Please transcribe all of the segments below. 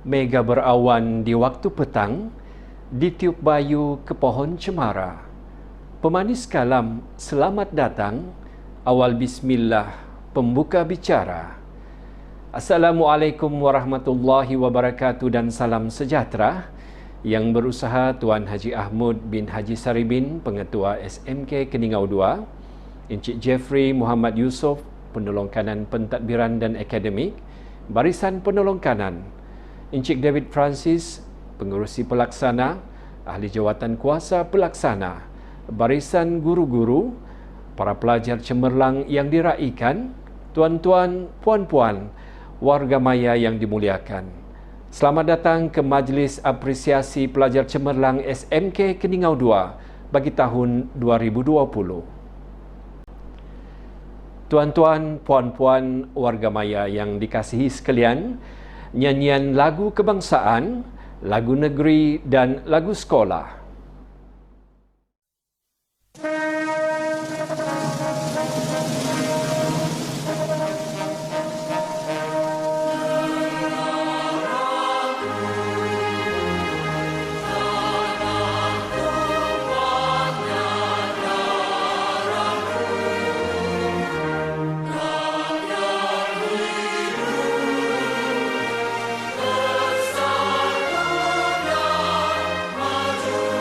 Mega berawan di waktu petang, ditiup bayu ke pohon cemara. Pemanis kalam, selamat datang, awal bismillah, pembuka bicara. Assalamualaikum warahmatullahi wabarakatuh dan salam sejahtera. Yang berusaha Tuan Haji Ahmud bin Haji Saribin, Pengetua SMK Keningau II, Encik Jeffrey Muhammad Yusof, Penolong Kanan Pentadbiran dan Akademik, Barisan Penolong Kanan, Encik David Francis, Pengerusi Pelaksana, Ahli Jawatan Kuasa Pelaksana, Barisan Guru-Guru, para pelajar cemerlang yang diraikan, tuan-tuan, puan-puan, warga maya yang dimuliakan. Selamat datang ke Majlis Apresiasi Pelajar Cemerlang SMK Keningau II bagi tahun 2020. Tuan-tuan, puan-puan, warga maya yang dikasihi sekalian, nyanyian lagu kebangsaan, lagu negeri dan lagu sekolah. Maju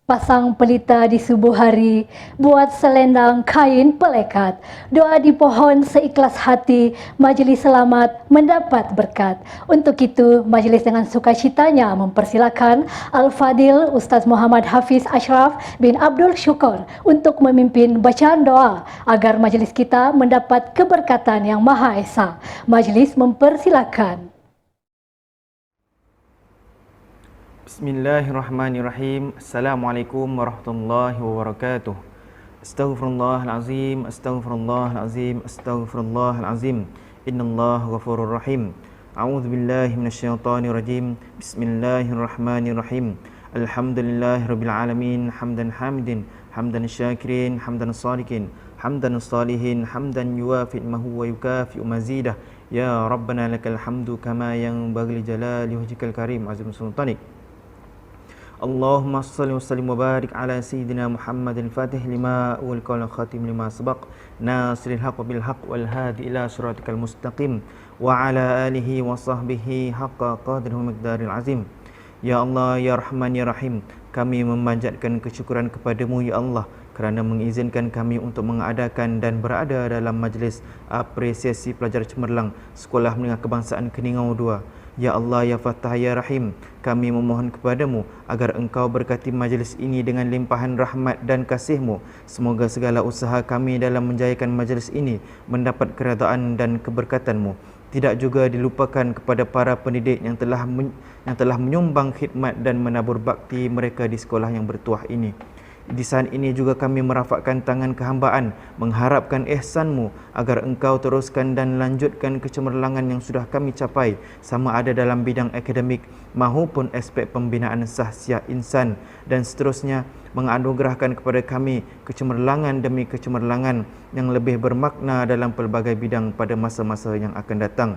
Pasang pelita di subuh hari, buat selendang kain pelekat. Doa di pohon seikhlas hati, majlis selamat mendapat berkat. Untuk itu, majlis dengan sukacitanya mempersilakan Al-Fadil Ustaz Muhammad Hafiz Ashraf bin Abdul Syukur untuk memimpin bacaan doa agar majlis kita mendapat keberkatan yang Maha Esa. Majlis mempersilakan. Bismillahirrahmanirrahim. Assalamualaikum warahmatullahi wabarakatuh. Astaghfirullahalazim, astaghfirullahalazim, astaghfirullahalazim. Innallaha ghafurur rahim. A'udzubillahi minasyaitonir rajim. Bismillahirrahmanirrahim. Alhamdulillahirabbil alamin, hamdan hamidin, hamdan syakirin, hamdan shadiqin, hamdan salihin, hamdan yuwafi mahu wa yukafi mazidah. Ya Rabbana lakal hamdu kama yanbaghi li jalali wajhikal karim azim sultanik. Allahumma salli wa sallim wa barik ala Sayyidina Muhammadin Fatih lima wal qawla khatim lima sabaq nasiril haqq bil haqq wal hadi ila siratikal mustaqim wa ala alihi wa sahbihi haqqa qadrihi wa miqdaril azim. Ya Allah, Ya Rahman, Ya Rahim, kami memanjatkan kesyukuran kepadamu ya Allah kerana mengizinkan kami untuk mengadakan dan berada dalam majlis apresiasi pelajar cemerlang Sekolah Menengah Kebangsaan Keningau II. Ya Allah, Ya Fattah, Ya Rahim, kami memohon kepadamu agar engkau berkati majlis ini dengan limpahan rahmat dan kasih-Mu. Semoga segala usaha kami dalam menjayakan majlis ini mendapat keredaan dan keberkatan-Mu. Tidak juga dilupakan kepada para pendidik yang telah menyumbang khidmat dan menabur bakti mereka di sekolah yang bertuah ini. Di saat ini juga kami merafakkan tangan kehambaan, mengharapkan ihsan-Mu agar engkau teruskan dan lanjutkan kecemerlangan yang sudah kami capai, sama ada dalam bidang akademik maupun aspek pembinaan sahsiah insan, dan seterusnya menganugerahkan kepada kami kecemerlangan demi kecemerlangan yang lebih bermakna dalam pelbagai bidang pada masa-masa yang akan datang.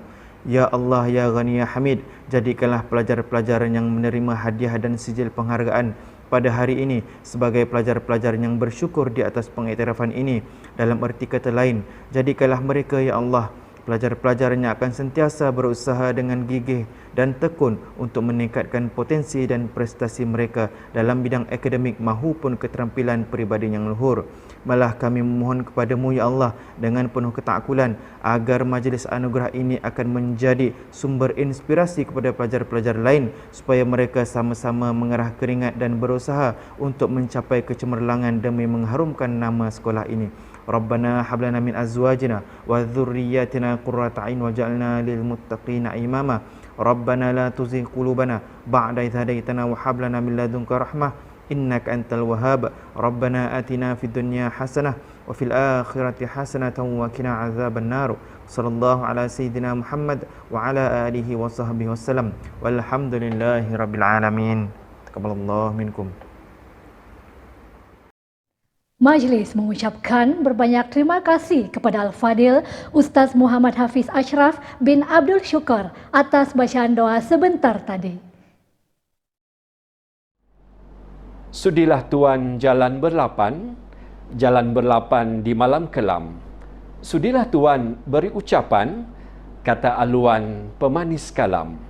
Ya Allah, Ya Ghani, Ya Hamid, jadikanlah pelajar-pelajar yang menerima hadiah dan sijil penghargaan pada hari ini sebagai pelajar-pelajar yang bersyukur di atas pengiktirafan ini. Dalam erti kata lain, jadikanlah mereka ya Allah pelajar-pelajar yang akan sentiasa berusaha dengan gigih dan tekun untuk meningkatkan potensi dan prestasi mereka dalam bidang akademik maupun keterampilan peribadi yang luhur. Malah kami memohon kepadamu ya Allah dengan penuh ketakulan agar majlis anugerah ini akan menjadi sumber inspirasi kepada pelajar-pelajar lain supaya mereka sama-sama mengerah keringat dan berusaha untuk mencapai kecemerlangan demi mengharumkan nama sekolah ini. Rabbana hablana min azwajina wa dhurriyyatina qurrata a'yun waj'alna lil muttaqina imama. Rabbana la tuzigh qulubana ba'da idh hadaitana wa hab lana min ladunka rahmah innaka antal wahhab. Rabbana atina fid dunya hasanah wa fil akhirati hasanatan wa qina azaban nar. Sallallahu ala sayyidina Muhammad wa ala alihi wa sahbihi wasallam. Walhamdulillahi rabbil alamin. Taqabbalallahu minkum. Majlis mengucapkan berbanyak terima kasih kepada Al-Fadil Ustaz Muhammad Hafiz Ashraf bin Abdul Syukur atas bacaan doa sebentar tadi. Sudilah Tuan jalan berlapan di malam kelam. Sudilah Tuan beri ucapan, kata aluan pemanis kalam.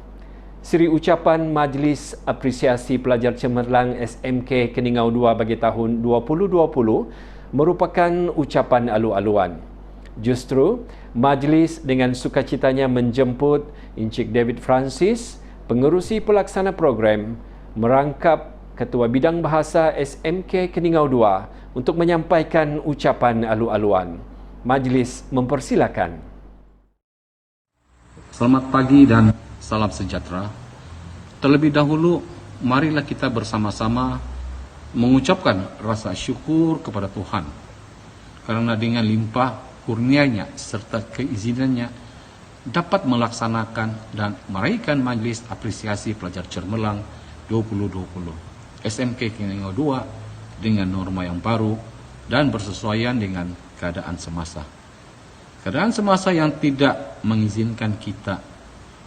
Siri ucapan Majlis Apresiasi Pelajar Cemerlang SMK Keningau II bagi tahun 2020 merupakan ucapan alu-aluan. Justru, majlis dengan sukacitanya menjemput Encik David Francis, pengerusi pelaksana program, merangkap Ketua Bidang Bahasa SMK Keningau II untuk menyampaikan ucapan alu-aluan. Majlis mempersilakan. Selamat pagi dan salam sejahtera. Terlebih dahulu, marilah kita bersama-sama mengucapkan rasa syukur kepada Tuhan karena dengan limpah kurnia-Nya serta keizinannya dapat melaksanakan dan meraihkan Majlis Apresiasi Pelajar Cemerlang 2020 SMK Keningau II dengan norma yang baru dan bersesuaian dengan keadaan semasa. Keadaan semasa yang tidak mengizinkan kita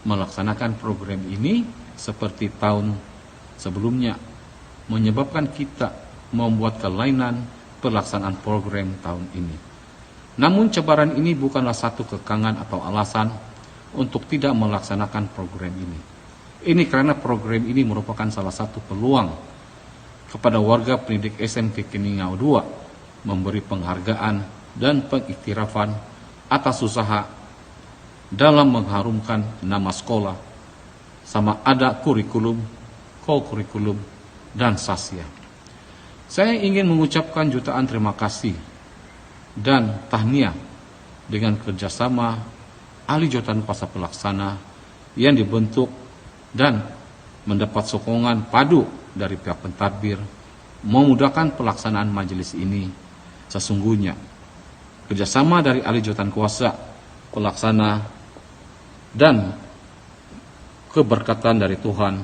melaksanakan program ini seperti tahun sebelumnya, menyebabkan kita membuat kelainan pelaksanaan program tahun ini. Namun cabaran ini bukanlah satu kekangan atau alasan untuk tidak melaksanakan program ini. Ini karena program ini merupakan salah satu peluang kepada warga pendidik SMK Keningau II memberi penghargaan dan pengiktirafan atas usaha dalam mengharumkan nama sekolah, sama ada kurikulum, ko-kurikulum, dan sasya. Saya ingin mengucapkan jutaan terima kasih dan tahniah dengan kerjasama ahli jawatan kuasa pelaksana yang dibentuk dan mendapat sokongan padu dari pihak pentadbir memudahkan pelaksanaan majelis ini. Sesungguhnya kerjasama dari ahli jawatan kuasa pelaksana dan keberkatan dari Tuhan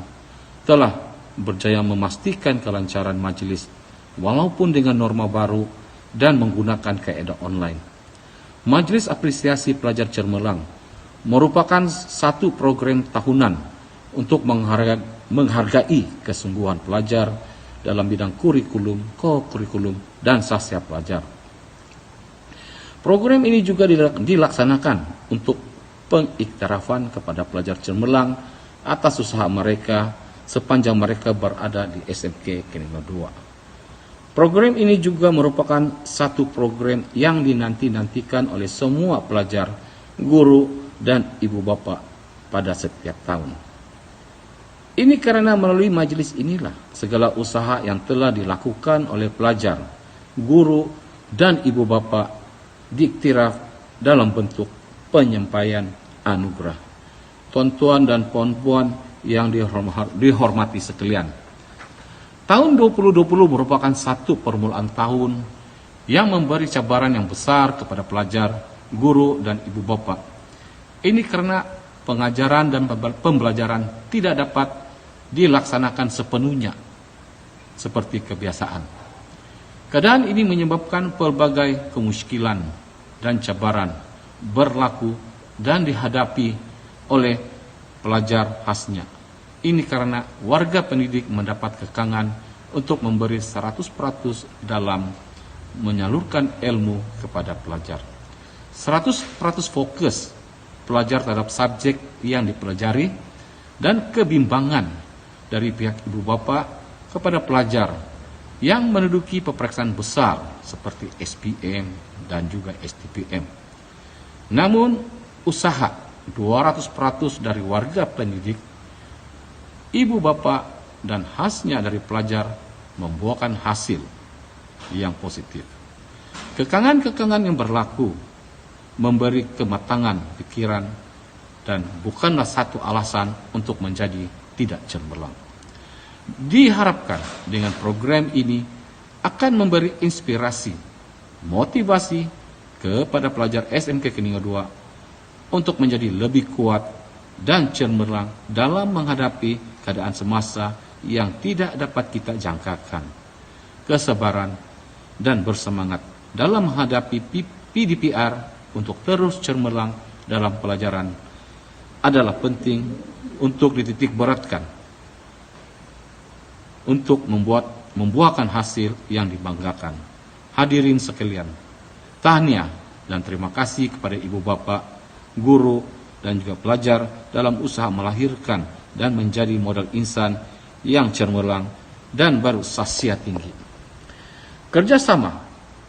telah berjaya memastikan kelancaran majelis walaupun dengan norma baru dan menggunakan kaedah online. Majelis Apresiasi Pelajar Cermelang merupakan satu program tahunan untuk menghargai kesungguhan pelajar dalam bidang kurikulum, ko-kurikulum, dan sasya pelajar. Program ini juga dilaksanakan untuk pengiktirafan kepada pelajar Cermelang atas usaha mereka sepanjang mereka berada di SMK Keningau II. Program ini juga merupakan satu program yang dinanti-nantikan oleh semua pelajar, guru, dan ibu bapak pada setiap tahun. Ini karena melalui majelis inilah segala usaha yang telah dilakukan oleh pelajar, guru, dan ibu bapak diiktiraf dalam bentuk penyampaian anugerah. Tuan-tuan dan puan-puan yang dihormati sekalian, tahun 2020 merupakan satu permulaan tahun yang memberi cabaran yang besar kepada pelajar, guru, dan ibu bapak. Ini karena pengajaran dan pembelajaran tidak dapat dilaksanakan sepenuhnya seperti kebiasaan. Keadaan ini menyebabkan pelbagai kemuskilan dan cabaran berlaku dan dihadapi oleh pelajar khasnya. Ini karena warga pendidik mendapat kekangan untuk memberi 100% dalam menyalurkan ilmu kepada pelajar. 100% fokus pelajar terhadap subjek yang dipelajari dan kebimbangan dari pihak ibu bapak kepada pelajar yang menduduki peperiksaan besar seperti SPM dan juga STPM. Namun usaha 200% dari warga pendidik, ibu bapak, dan khasnya dari pelajar membuahkan hasil yang positif. Kekangan-kekangan yang berlaku memberi kematangan pikiran dan bukanlah satu alasan untuk menjadi tidak cemerlang. Diharapkan dengan program ini akan memberi inspirasi, motivasi kepada pelajar SMK Keningau II untuk menjadi lebih kuat dan cemerlang dalam menghadapi keadaan semasa yang tidak dapat kita jangkakan. Kesabaran dan bersemangat dalam menghadapi PDPR untuk terus cemerlang dalam pelajaran adalah penting untuk dititik beratkan untuk membuahkan hasil yang dibanggakan. Hadirin sekalian, tahniah dan terima kasih kepada ibu bapak, guru, dan juga pelajar dalam usaha melahirkan dan menjadi modal insan yang cemerlang dan bersasya tinggi. Kerjasama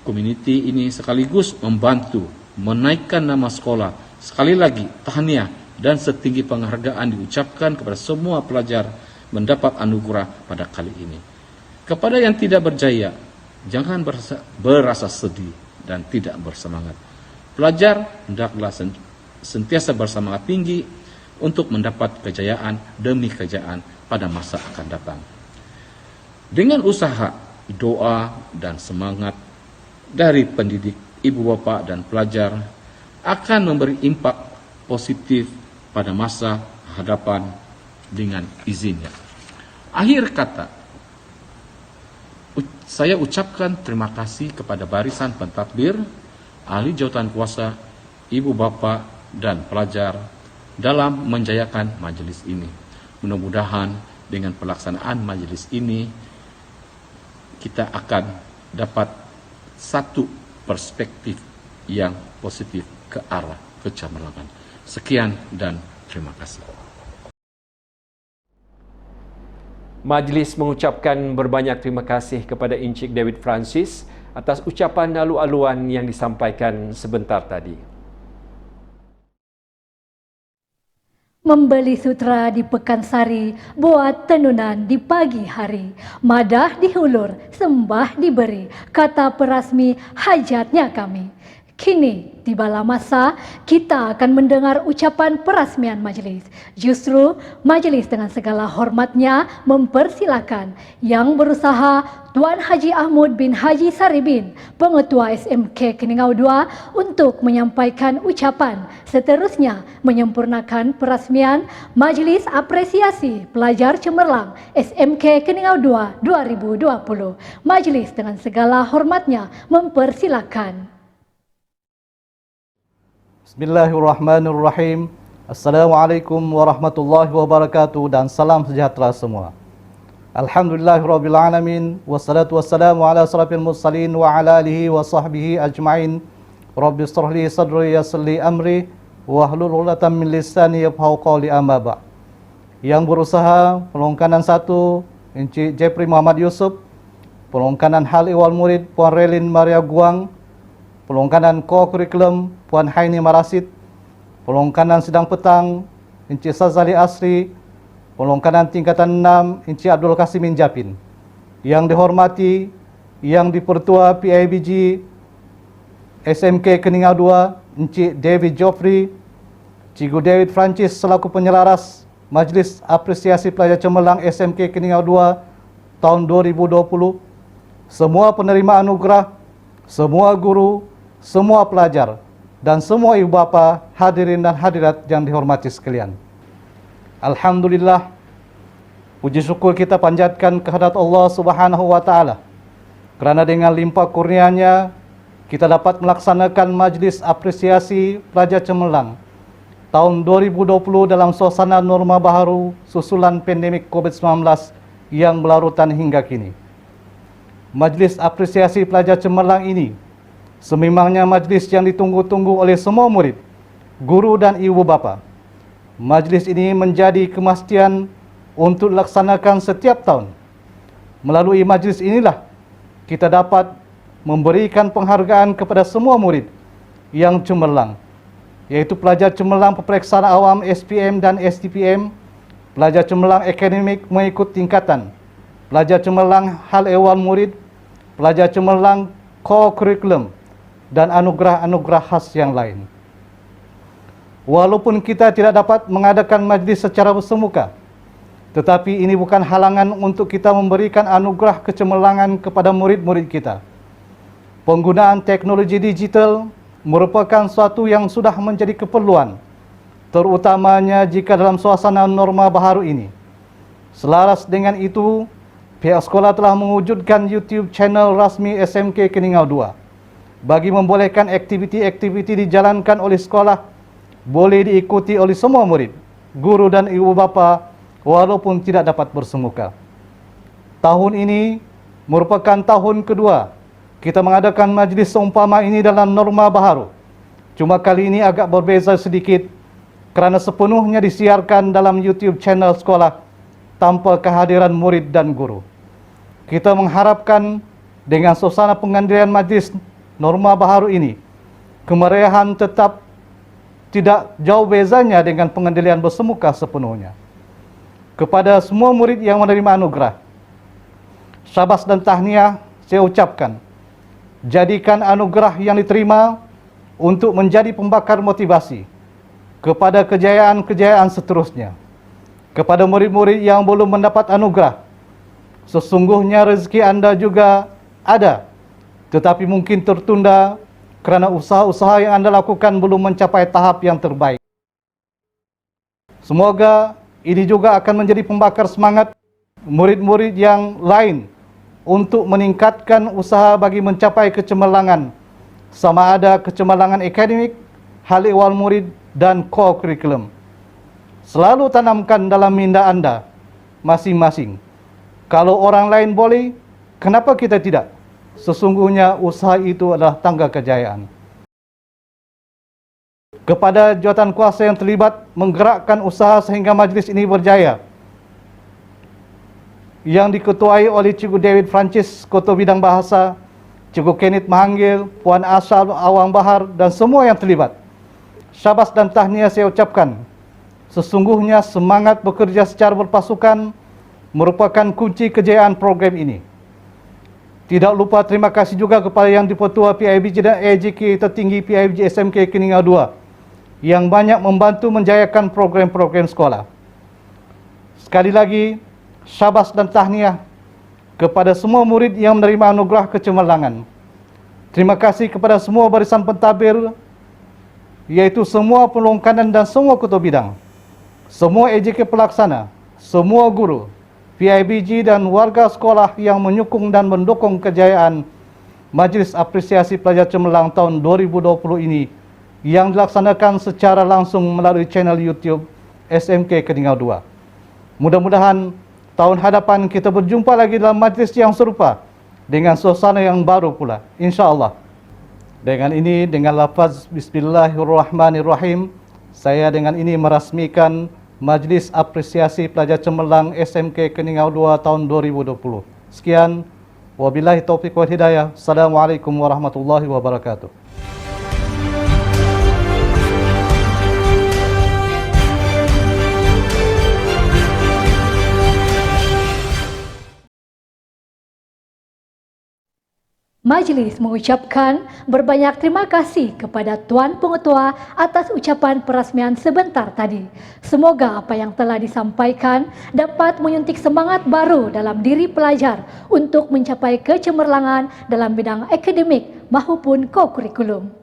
community ini sekaligus membantu menaikkan nama sekolah. Sekali lagi, tahniah dan setinggi penghargaan diucapkan kepada semua pelajar mendapat anugerah pada kali ini. Kepada yang tidak berjaya, jangan berasa sedih dan tidak bersemangat. Pelajar hendaklah sentiasa bersemangat tinggi untuk mendapat kejayaan demi kejayaan pada masa akan datang. Dengan usaha, doa, dan semangat dari pendidik, ibu bapak, dan pelajar akan memberi impak positif pada masa hadapan dengan izinnya. Akhir kata, saya ucapkan terima kasih kepada barisan pentadbir, ahli jawatan kuasa, ibu bapak, dan pelajar dalam menjayakan majelis ini. Mudah-mudahan dengan pelaksanaan majelis ini kita akan dapat satu perspektif yang positif ke arah kecemerlangan. Sekian dan terima kasih. Majlis mengucapkan berbanyak terima kasih kepada Encik David Francis atas ucapan alu-aluan yang disampaikan sebentar tadi. Membeli sutra di Pekansari, buat tenunan di pagi hari. Madah dihulur, sembah diberi, kata perasmi hajatnya kami. Kini tibalah masa kita akan mendengar ucapan perasmian majelis. Justru majelis dengan segala hormatnya mempersilakan yang berusaha Tuan Haji Ahmad bin Haji Saribin, Pengetua SMK Keningau II untuk menyampaikan ucapan. Seterusnya menyempurnakan perasmian Majelis Apresiasi Pelajar Cemerlang SMK Keningau II 2020. Majelis dengan segala hormatnya mempersilakan. Bismillahirrahmanirrahim. Assalamualaikum warahmatullahi wabarakatuh dan salam sejahtera semua. Alhamdulillahirrabbilalamin. Wassalatu wassalamu ala asrafil mursalin wa ala alihi wa sahbihi ajma'in. Rabbi shrah li sadri yassir li amri wahlul 'uqdatam min lisani yafqahu qawli amma ba'd. Yang berusaha pelongkanan 1 Encik Jeffrey Muhammad Yusuf, pelongkanan hal ihwal murid Puan Relin Maria Guang, pelongkanan co-curriculum Puan Haini Marasid, pelongkanan sidang petang Encik Sazali Asri, pelongkanan tingkatan 6 Encik Abdul Kasimin Japin. Yang dihormati Yang Dipertua PIBG SMK Keningau II Encik David Joffrey, Cikgu David Francis selaku penyelaras Majlis Apresiasi Pelajar Cemerlang SMK Keningau II tahun 2020, semua penerima anugerah, semua guru, semua pelajar, dan semua ibu bapa, hadirin dan hadirat yang dihormati sekalian. Alhamdulillah, puji syukur kita panjatkan kehadirat Allah Subhanahu wa taala kerana dengan limpah kurnianya kita dapat melaksanakan Majlis Apresiasi Pelajar Cemerlang tahun 2020 dalam suasana norma baharu susulan pandemik COVID-19 yang berlarutan hingga kini. Majlis Apresiasi Pelajar Cemerlang ini sememangnya majlis yang ditunggu-tunggu oleh semua murid, guru dan ibu bapa. Majlis ini menjadi kemastian untuk dilaksanakan setiap tahun. Melalui majlis inilah kita dapat memberikan penghargaan kepada semua murid yang cemerlang, yaitu pelajar cemerlang peperiksaan awam SPM dan STPM, pelajar cemerlang akademik mengikut tingkatan, pelajar cemerlang hal ehwal murid, pelajar cemerlang co-curriculum, dan anugerah-anugerah khas yang lain. Walaupun kita tidak dapat mengadakan majlis secara bersemuka, tetapi ini bukan halangan untuk kita memberikan anugerah kecemerlangan kepada murid-murid kita. Penggunaan teknologi digital merupakan suatu yang sudah menjadi keperluan, terutamanya jika dalam suasana norma baharu ini. Selaras dengan itu, pihak sekolah telah mewujudkan YouTube channel rasmi SMK Keningau II. Bagi membolehkan aktiviti-aktiviti dijalankan oleh sekolah boleh diikuti oleh semua murid, guru dan ibu bapa walaupun tidak dapat bersemuka. Tahun ini merupakan tahun kedua kita mengadakan majlis seumpama ini dalam norma baharu. Cuma kali ini agak berbeza sedikit kerana sepenuhnya disiarkan dalam YouTube channel sekolah tanpa kehadiran murid dan guru. Kita mengharapkan dengan suasana penghadiran majlis norma baharu ini, kemeriahan tetap tidak jauh bezanya dengan pengendalian bersemuka sepenuhnya. Kepada semua murid yang menerima anugerah, syabas dan tahniah saya ucapkan. Jadikan anugerah yang diterima untuk menjadi pembakar motivasi kepada kejayaan-kejayaan seterusnya. Kepada murid-murid yang belum mendapat anugerah, sesungguhnya rezeki anda juga ada, tetapi mungkin tertunda kerana usaha-usaha yang anda lakukan belum mencapai tahap yang terbaik. Semoga ini juga akan menjadi pembakar semangat murid-murid yang lain untuk meningkatkan usaha bagi mencapai kecemerlangan, sama ada kecemerlangan akademik, hal ehwal murid dan co-curriculum. Selalu tanamkan dalam minda anda masing-masing, kalau orang lain boleh, kenapa kita tidak? Sesungguhnya usaha itu adalah tangga kejayaan. Kepada jawatan kuasa yang terlibat menggerakkan usaha sehingga majlis ini berjaya, yang diketuai oleh Cikgu David Francis, Ketua Bidang Bahasa, Cikgu Kenneth Mahanggil, Puan Asal Awang Bahar dan semua yang terlibat. Syabas dan tahniah saya ucapkan. Sesungguhnya semangat bekerja secara berpasukan merupakan kunci kejayaan program ini. Tidak lupa terima kasih juga kepada Yang di-Pertua PIBG dan AJK tertinggi PIBG SMK Keningau 2 yang banyak membantu menjayakan program-program sekolah. Sekali lagi, syabas dan tahniah kepada semua murid yang menerima anugerah kecemerlangan. Terima kasih kepada semua barisan pentadbir, iaitu semua penolong kanan dan semua ketua bidang, semua AJK pelaksana, semua guru, PIBG dan warga sekolah yang menyokong dan mendukung kejayaan Majlis Apresiasi Pelajar Cemerlang tahun 2020 ini yang dilaksanakan secara langsung melalui channel YouTube SMK Keningau 2. Mudah-mudahan tahun hadapan kita berjumpa lagi dalam majlis yang serupa dengan suasana yang baru pula, insya-Allah. Dengan ini, dengan lafaz Bismillahirrahmanirrahim, saya dengan ini merasmikan Majlis Apresiasi Pelajar Cemerlang SMK Keningau 2 tahun 2020. Sekian, wabillahi taufiq wal hidayah. Assalamualaikum warahmatullahi wabarakatuh. Majlis mengucapkan berbanyak terima kasih kepada Tuan Pengetua atas ucapan perasmian sebentar tadi. Semoga apa yang telah disampaikan dapat menyuntik semangat baru dalam diri pelajar untuk mencapai kecemerlangan dalam bidang akademik maupun kokurikulum.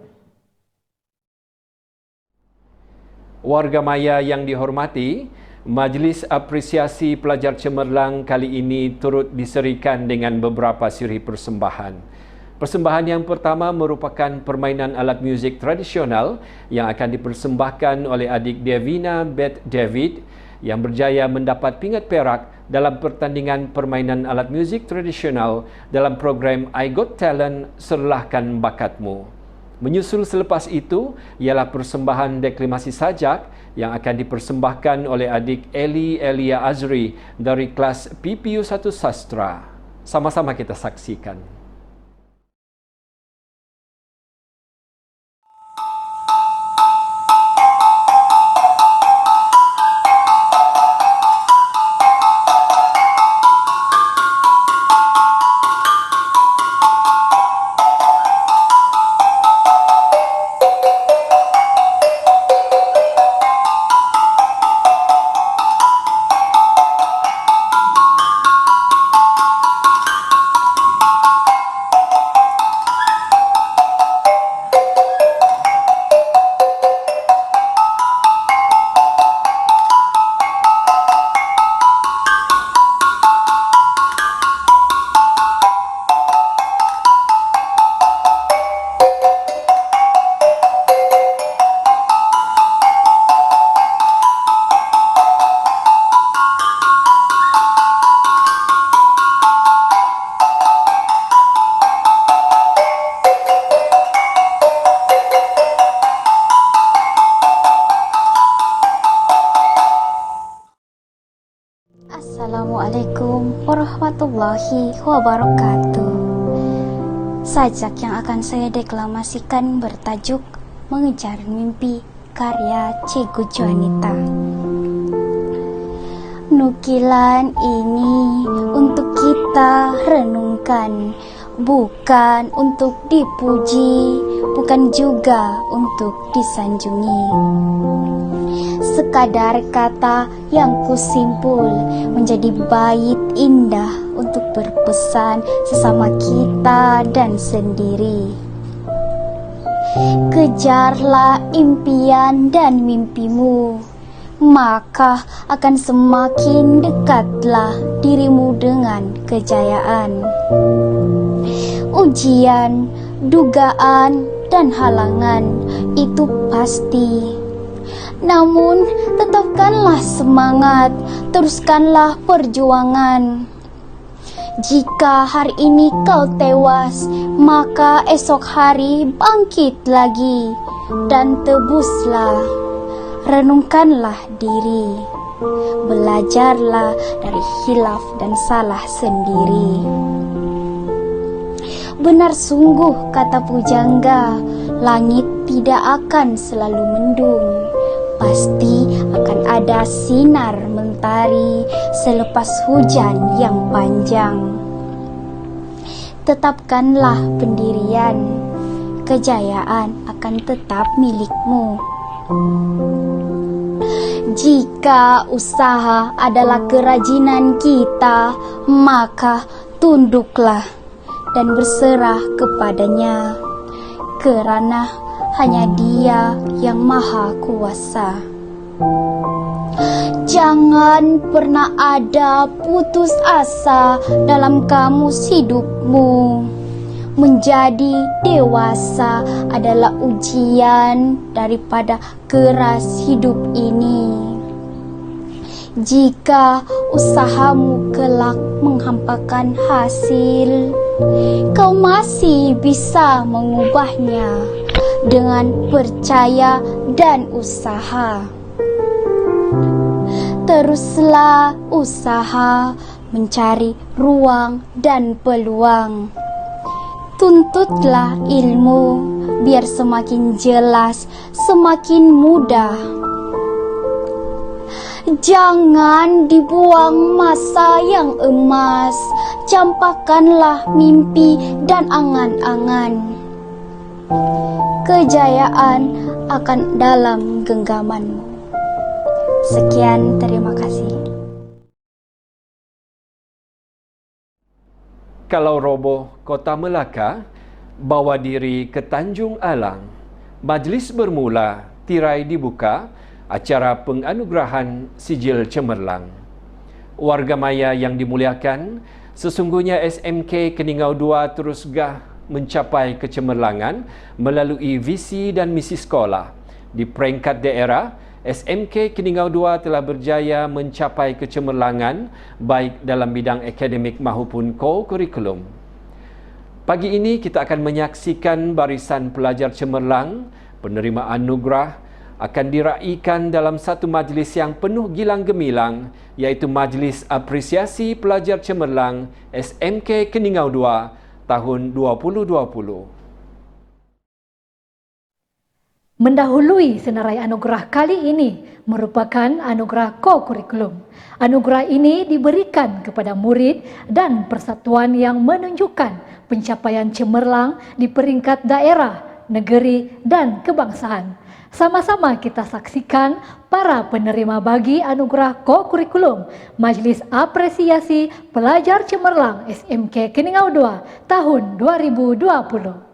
Warga maya yang dihormati, Majlis Apresiasi Pelajar Cemerlang kali ini turut diserikan dengan beberapa siri persembahan. Persembahan yang pertama merupakan permainan alat muzik tradisional yang akan dipersembahkan oleh adik Devina Beth David yang berjaya mendapat pingat perak dalam pertandingan permainan alat muzik tradisional dalam program I Got Talent Serlahkan Bakatmu. Menyusul selepas itu ialah persembahan deklamasi sajak yang akan dipersembahkan oleh adik Eli Elia Azri dari kelas PPU 1 Sastra. Sama-sama kita saksikan. Assalamualaikum warahmatullahi wabarakatuh. Sajak yang akan saya deklamasikan bertajuk Mengejar Mimpi karya Cikgu Juanita. Nukilan ini untuk kita renungkan, bukan untuk dipuji, bukan juga untuk disanjungi. Sekadar kata yang kusimpul menjadi bait indah untuk berpesan sesama kita dan sendiri. Kejarlah impian dan mimpimu, maka akan semakin dekatlah dirimu dengan kejayaan. Ujian, dugaan, dan halangan itu pasti. Namun, tetapkanlah semangat, teruskanlah perjuangan. Jika hari ini kau tewas, maka esok hari bangkit lagi dan tebuslah, renungkanlah diri. Belajarlah dari hilaf dan salah sendiri. Benar sungguh kata pujangga, langit tidak akan selalu mendung. Pasti akan ada sinar mentari selepas hujan yang panjang. Tetapkanlah pendirian, kejayaan akan tetap milikmu. Jika usaha adalah kerajinan kita, maka tunduklah dan berserah kepadanya, kerana hanya Dia yang Maha Kuasa. Jangan pernah ada putus asa dalam kamus hidupmu. Menjadi dewasa adalah ujian daripada keras hidup ini. Jika usahamu kelak menghampakan hasil, kau masih bisa mengubahnya dengan percaya dan usaha. Teruslah usaha mencari ruang dan peluang. Tuntutlah ilmu biar semakin jelas, semakin mudah. Jangan dibuang masa yang emas, campakkanlah mimpi dan angan-angan. Kejayaan akan dalam genggamanmu. Sekian, terima kasih. Kalau roboh kota Melaka, bawa diri ke Tanjung Alang. Majlis bermula, tirai dibuka, acara penganugerahan sijil cemerlang. Warga maya yang dimuliakan, sesungguhnya SMK Keningau II terus gah mencapai kecemerlangan melalui visi dan misi sekolah. Di peringkat daerah, SMK Keningau II telah berjaya mencapai kecemerlangan baik dalam bidang akademik maupun co-kurikulum. Pagi ini kita akan menyaksikan barisan pelajar cemerlang penerima anugerah akan diraikan dalam satu majlis yang penuh gilang gemilang, iaitu Majlis Apresiasi Pelajar Cemerlang SMK Keningau II tahun 2020. Mendahului senarai anugerah kali ini merupakan anugerah co-kurikulum. Anugerah ini diberikan kepada murid dan persatuan yang menunjukkan pencapaian cemerlang di peringkat daerah, negeri, dan kebangsaan. Sama-sama kita saksikan para penerima bagi anugerah co-kurikulum Majlis Apresiasi Pelajar Cemerlang SMK Keningau II tahun 2020.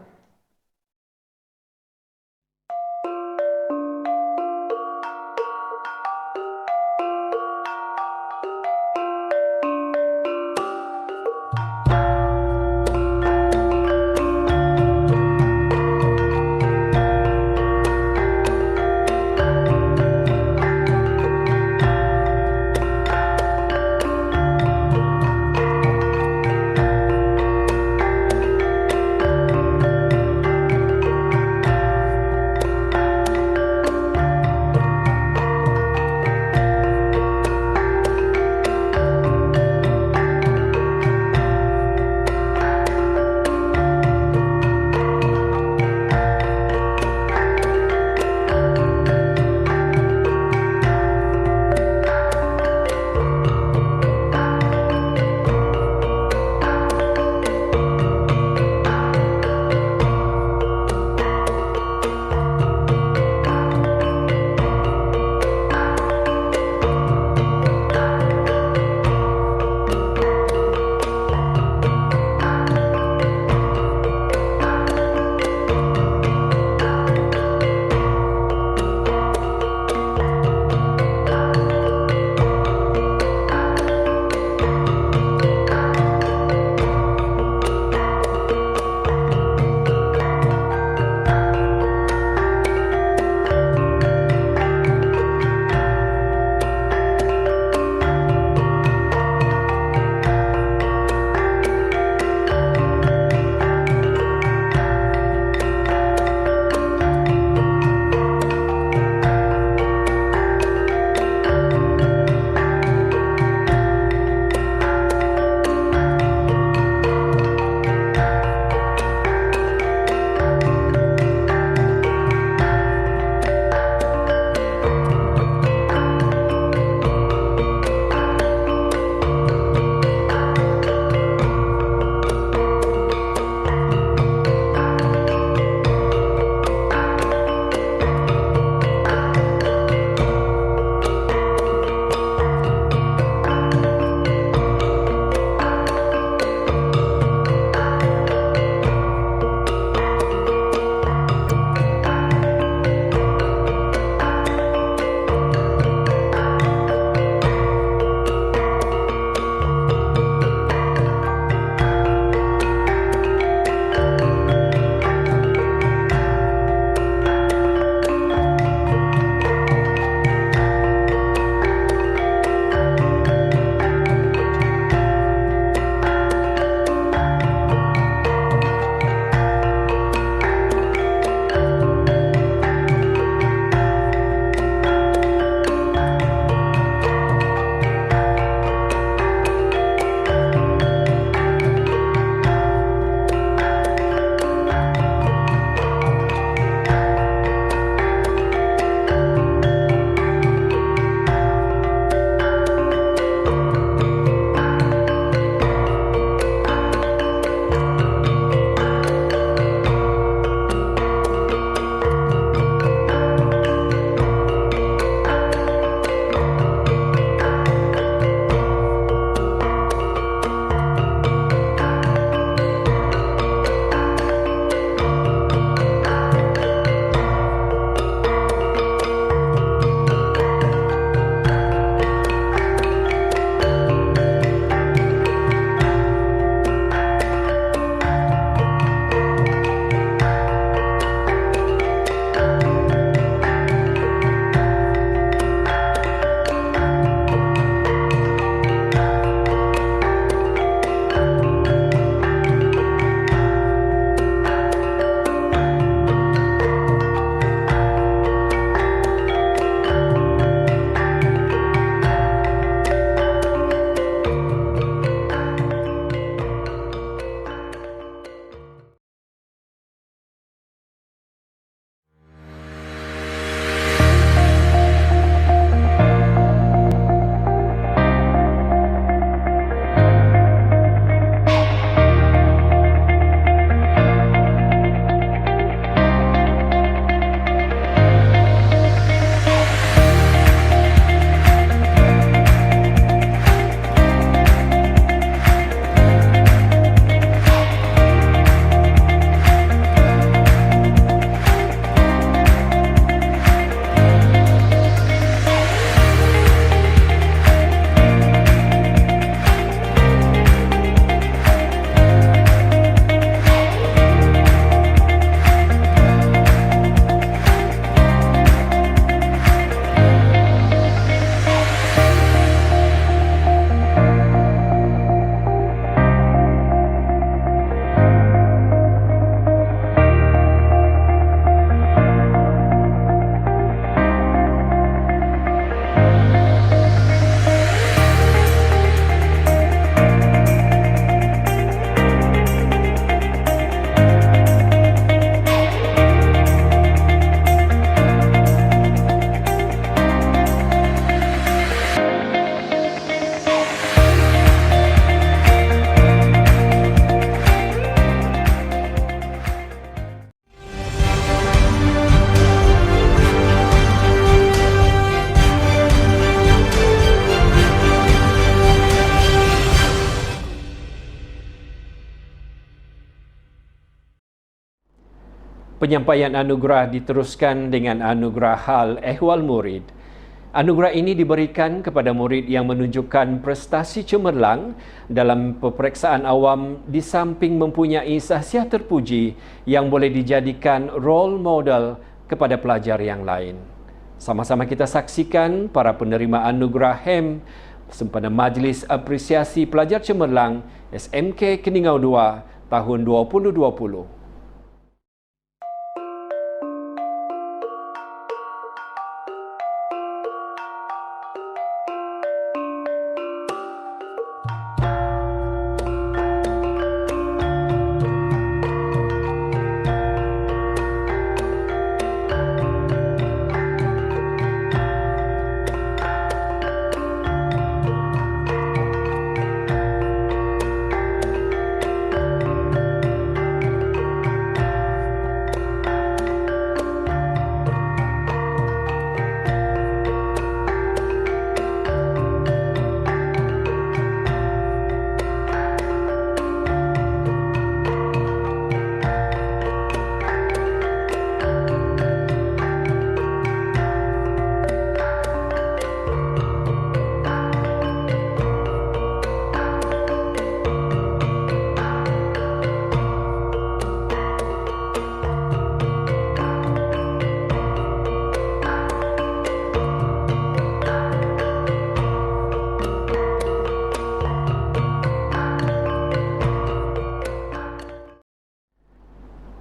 Penyampaian anugerah diteruskan dengan anugerah hal ehwal murid. Anugerah ini diberikan kepada murid yang menunjukkan prestasi cemerlang dalam peperiksaan awam di samping mempunyai sahsiah terpuji yang boleh dijadikan role model kepada pelajar yang lain. Sama-sama kita saksikan para penerima anugerah HEM sempena Majlis Apresiasi Pelajar Cemerlang SMK Keningau 2 tahun 2020.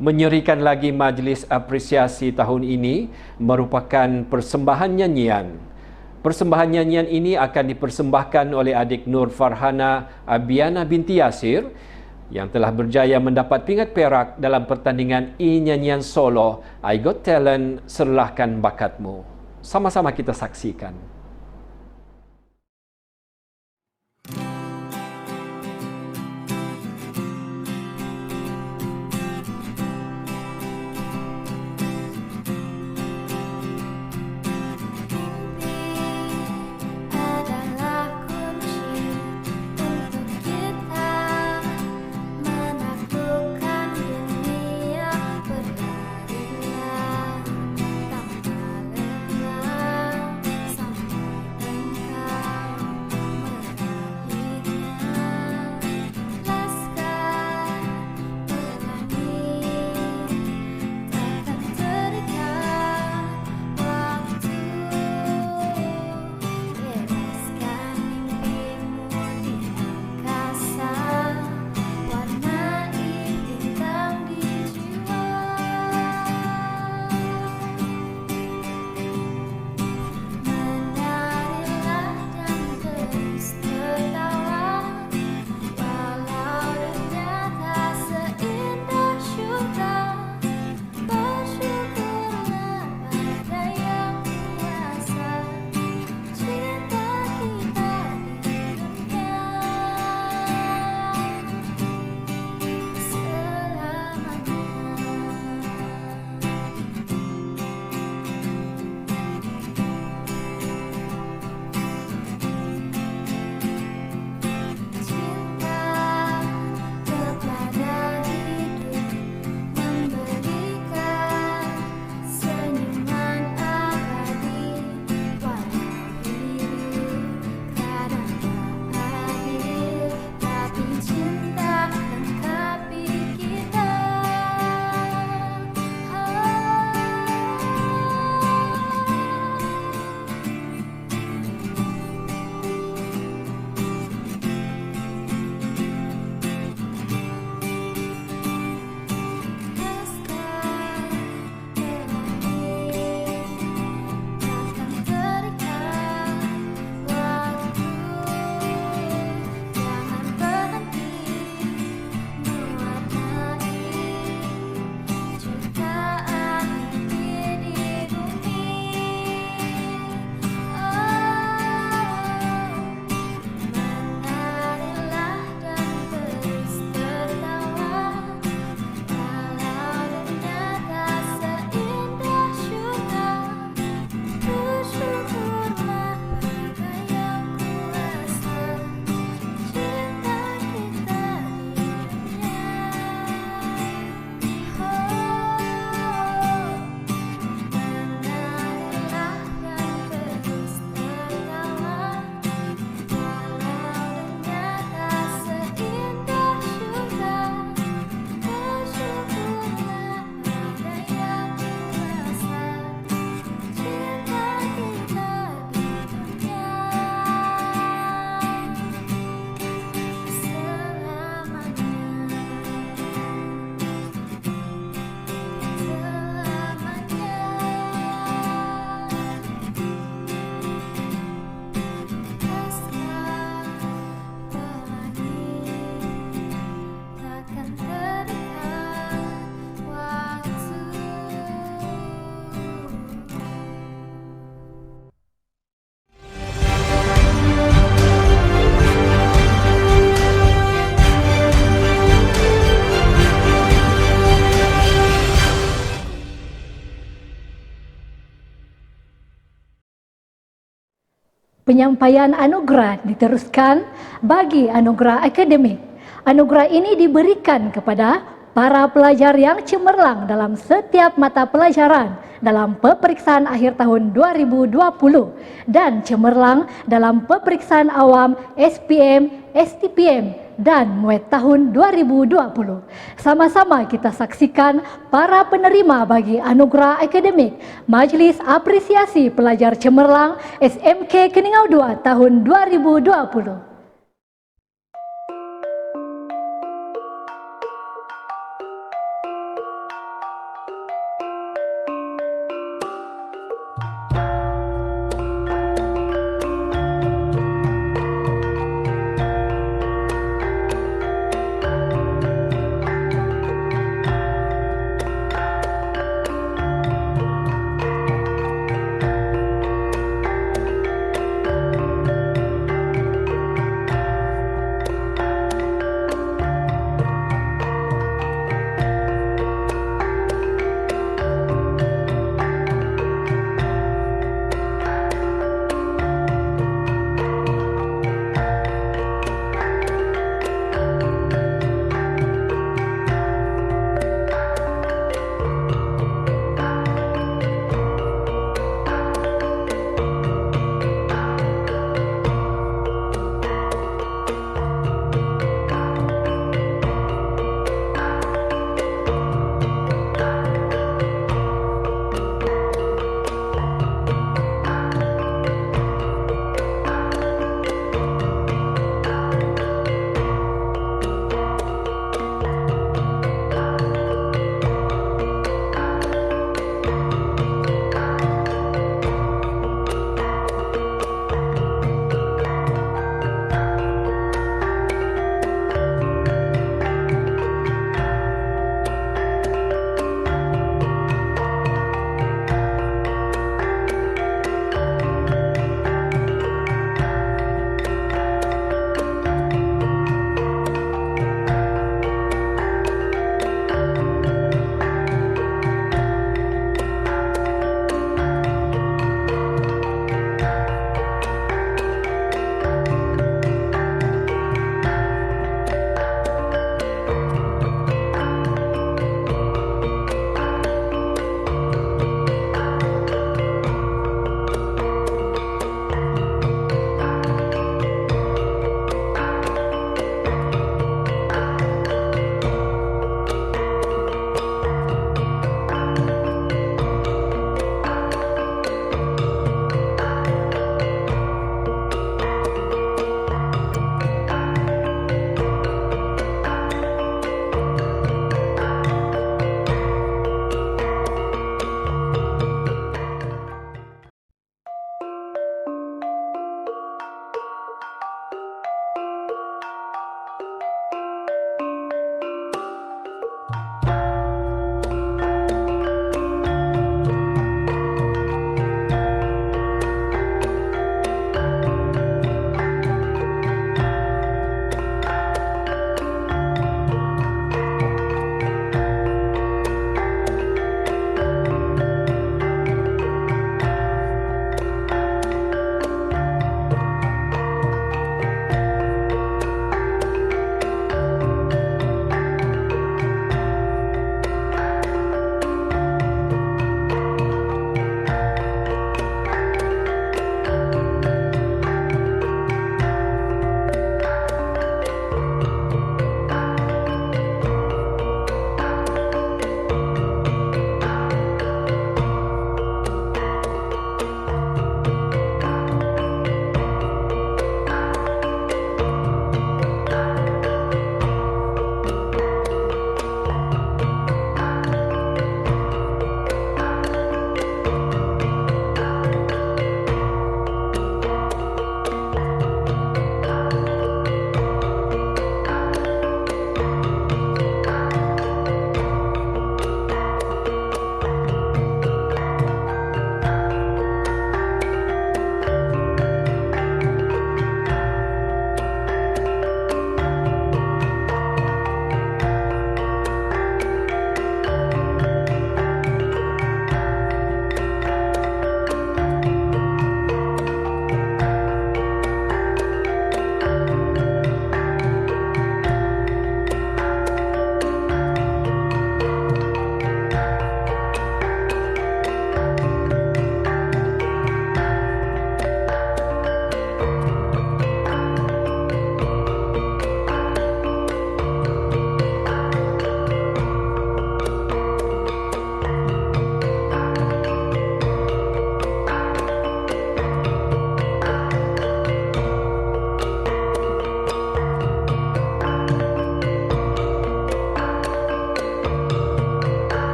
Menyerikan lagi majlis apresiasi tahun ini merupakan persembahan nyanyian. Persembahan nyanyian ini akan dipersembahkan oleh adik Nur Farhana Abiana binti Yasir yang telah berjaya mendapat pingat perak dalam pertandingan nyanyian solo I Got Talent Serlahkan Bakatmu. Sama-sama kita saksikan. Sampai Penyampaian anugerah diteruskan bagi anugerah akademik. Anugerah ini diberikan kepada para pelajar yang cemerlang dalam setiap mata pelajaran dalam peperiksaan akhir tahun 2020 dan cemerlang dalam peperiksaan awam SPM, STPM dan MUET tahun 2020. Sama-sama kita saksikan para penerima bagi anugerah akademik Majlis Apresiasi Pelajar Cemerlang SMK Keningau II tahun 2020.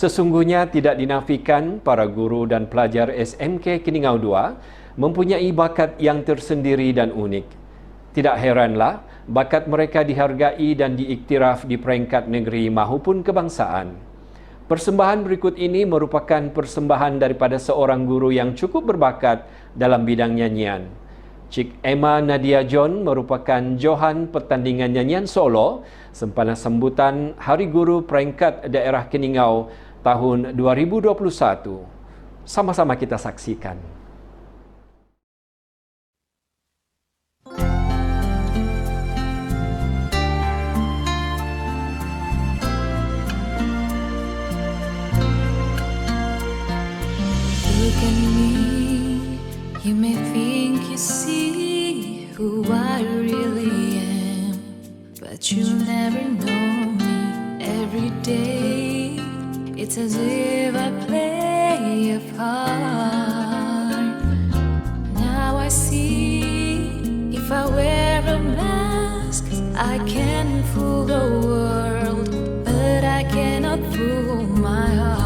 Sesungguhnya tidak dinafikan para guru dan pelajar SMK Keningau II mempunyai bakat yang tersendiri dan unik. Tidak heranlah bakat mereka dihargai dan diiktiraf di peringkat negeri maupun kebangsaan. Persembahan berikut ini merupakan persembahan daripada seorang guru yang cukup berbakat dalam bidang nyanyian. Cik Emma Nadia John merupakan johan pertandingan nyanyian solo sempena sambutan Hari Guru Peringkat Daerah Keningau tahun 2021. Sama-sama kita saksikan. Look at me, you may think you see who I really am, but you'll never know me. Every day, it's as if I play a part. Now I see, if I wear a mask, I can fool the world, but I cannot fool my heart.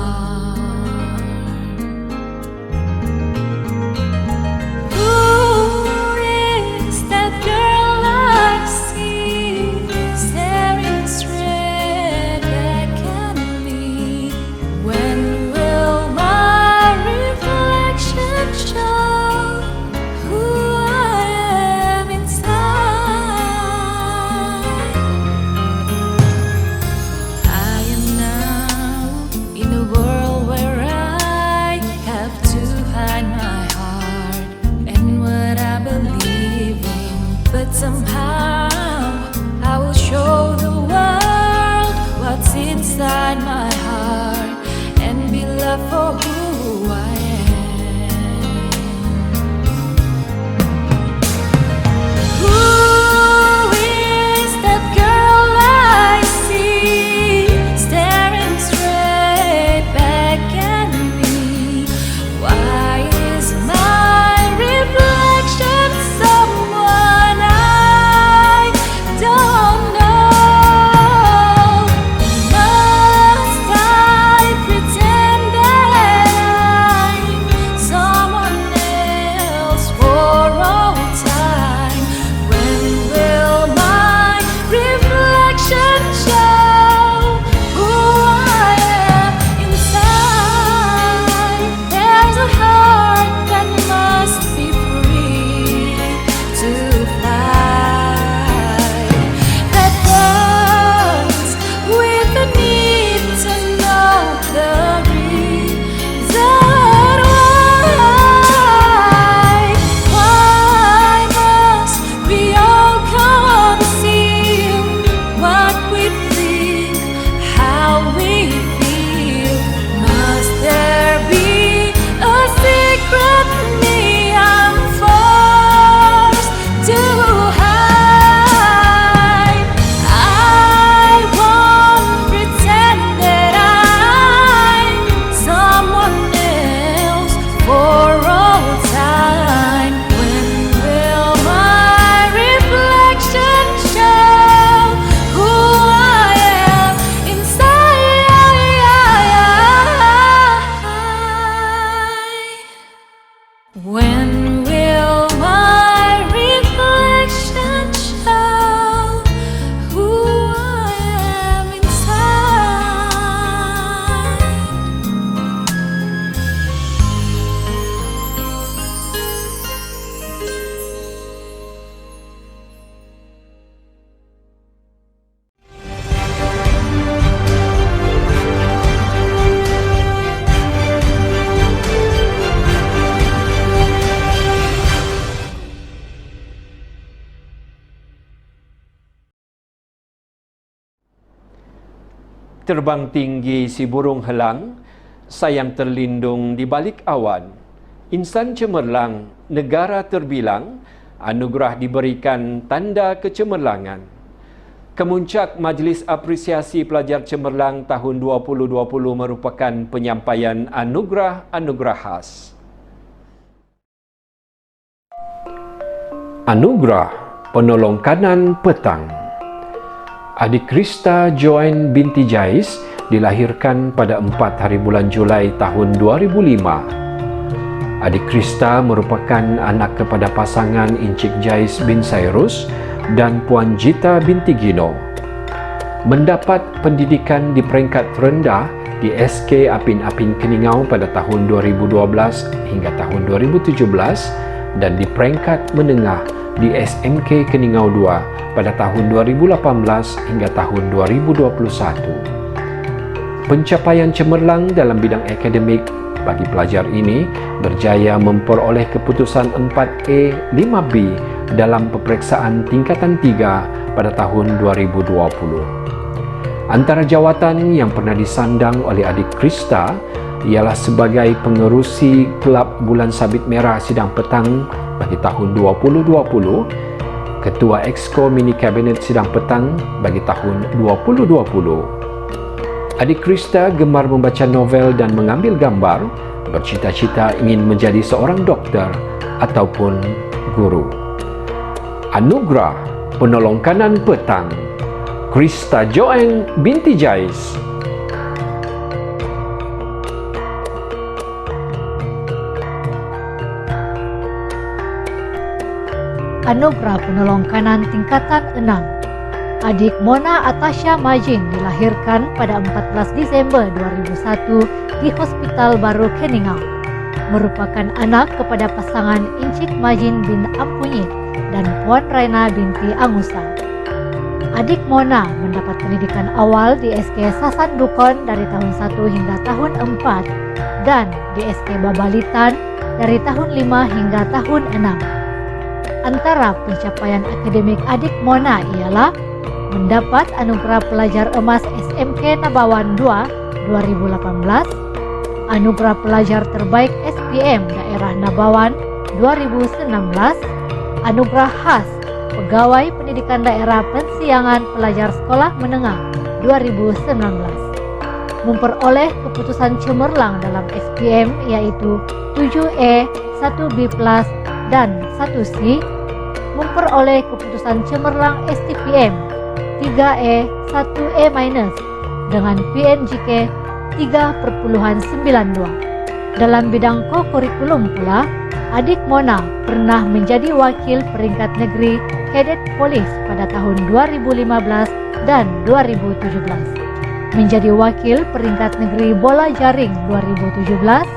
Somehow I will show the world what's inside my heart and be loved for who I am. Who is that girl I see staring straight back at me? Why is my reflection someone I don't know? Must I pretend that I'm someone else for all time? When will my reflection show who I am inside? There's a heart that must be free to fly, that burns with the need to know the reason why must we all conceal what we think, how we feel? Must there be a secret me I'm forced to hide? I won't pretend that I'm someone else for all time. When will my reflection show who I am inside? When will my reflection show who I am inside? Terbang tinggi si burung helang, sayang terlindung di balik awan. Insan cemerlang, negara terbilang, anugerah diberikan tanda kecemerlangan. Kemuncak Majlis Apresiasi Pelajar Cemerlang tahun 2020 merupakan penyampaian anugerah-anugerah khas. Anugerah Penolong Kanan Petang. Adik Krista Joan binti Jais dilahirkan pada 4 hari bulan Julai tahun 2005. Adik Krista merupakan anak kepada pasangan Encik Jais bin Sairus dan Puan Jita binti Gino. Mendapat pendidikan di peringkat rendah di SK Apin Apin Keningau pada tahun 2012 hingga tahun 2017 dan di peringkat menengah di SMK Keningau 2 pada tahun 2018 hingga tahun 2021. Pencapaian cemerlang dalam bidang akademik bagi pelajar ini berjaya memperoleh keputusan 4A 5B dalam peperiksaan tingkatan 3 pada tahun 2020. Antara jawatan yang pernah disandang oleh adik Krista ialah sebagai pengerusi Kelab Bulan Sabit Merah Sidang Petang bagi tahun 2020, Ketua Exco Mini Kabinet Sidang Petang bagi tahun 2020. Adik Krista gemar membaca novel dan mengambil gambar, bercita-cita ingin menjadi seorang doktor ataupun guru. Anugerah Penolong Kanan Petang, Krista Joanne binti Jais. Anugerah Penolong Kanan Tingkatan 6. Adik Mona Atasha Majin dilahirkan pada 14 Desember 2001 di Hospital Baru Keningau. Merupakan anak kepada pasangan Encik Majin bin Ampunyit dan Puan Raina binti Angusa. Adik Mona mendapat pendidikan awal di SK Sasan Dukon dari tahun 1 hingga tahun 4 dan di SK Babalitan dari tahun 5 hingga tahun 6. Antara pencapaian akademik adik Mona ialah mendapat anugerah pelajar emas SMK Nabawan 2 2018, anugerah pelajar terbaik SPM Daerah Nabawan 2019, anugerah khas Pegawai Pendidikan Daerah Pensiangan Pelajar Sekolah Menengah 2019. Memperoleh keputusan cemerlang dalam SPM yaitu 7E, 1B+, dan 1C. Memperoleh keputusan cemerlang STPM 3E, 1E- dengan PNJK 3,92. Dalam bidang ko-kurikulum pula, adik Mona pernah menjadi wakil peringkat negeri Kadet Polis pada tahun 2015 dan 2017. Menjadi wakil peringkat negeri Bola Jaring 2017,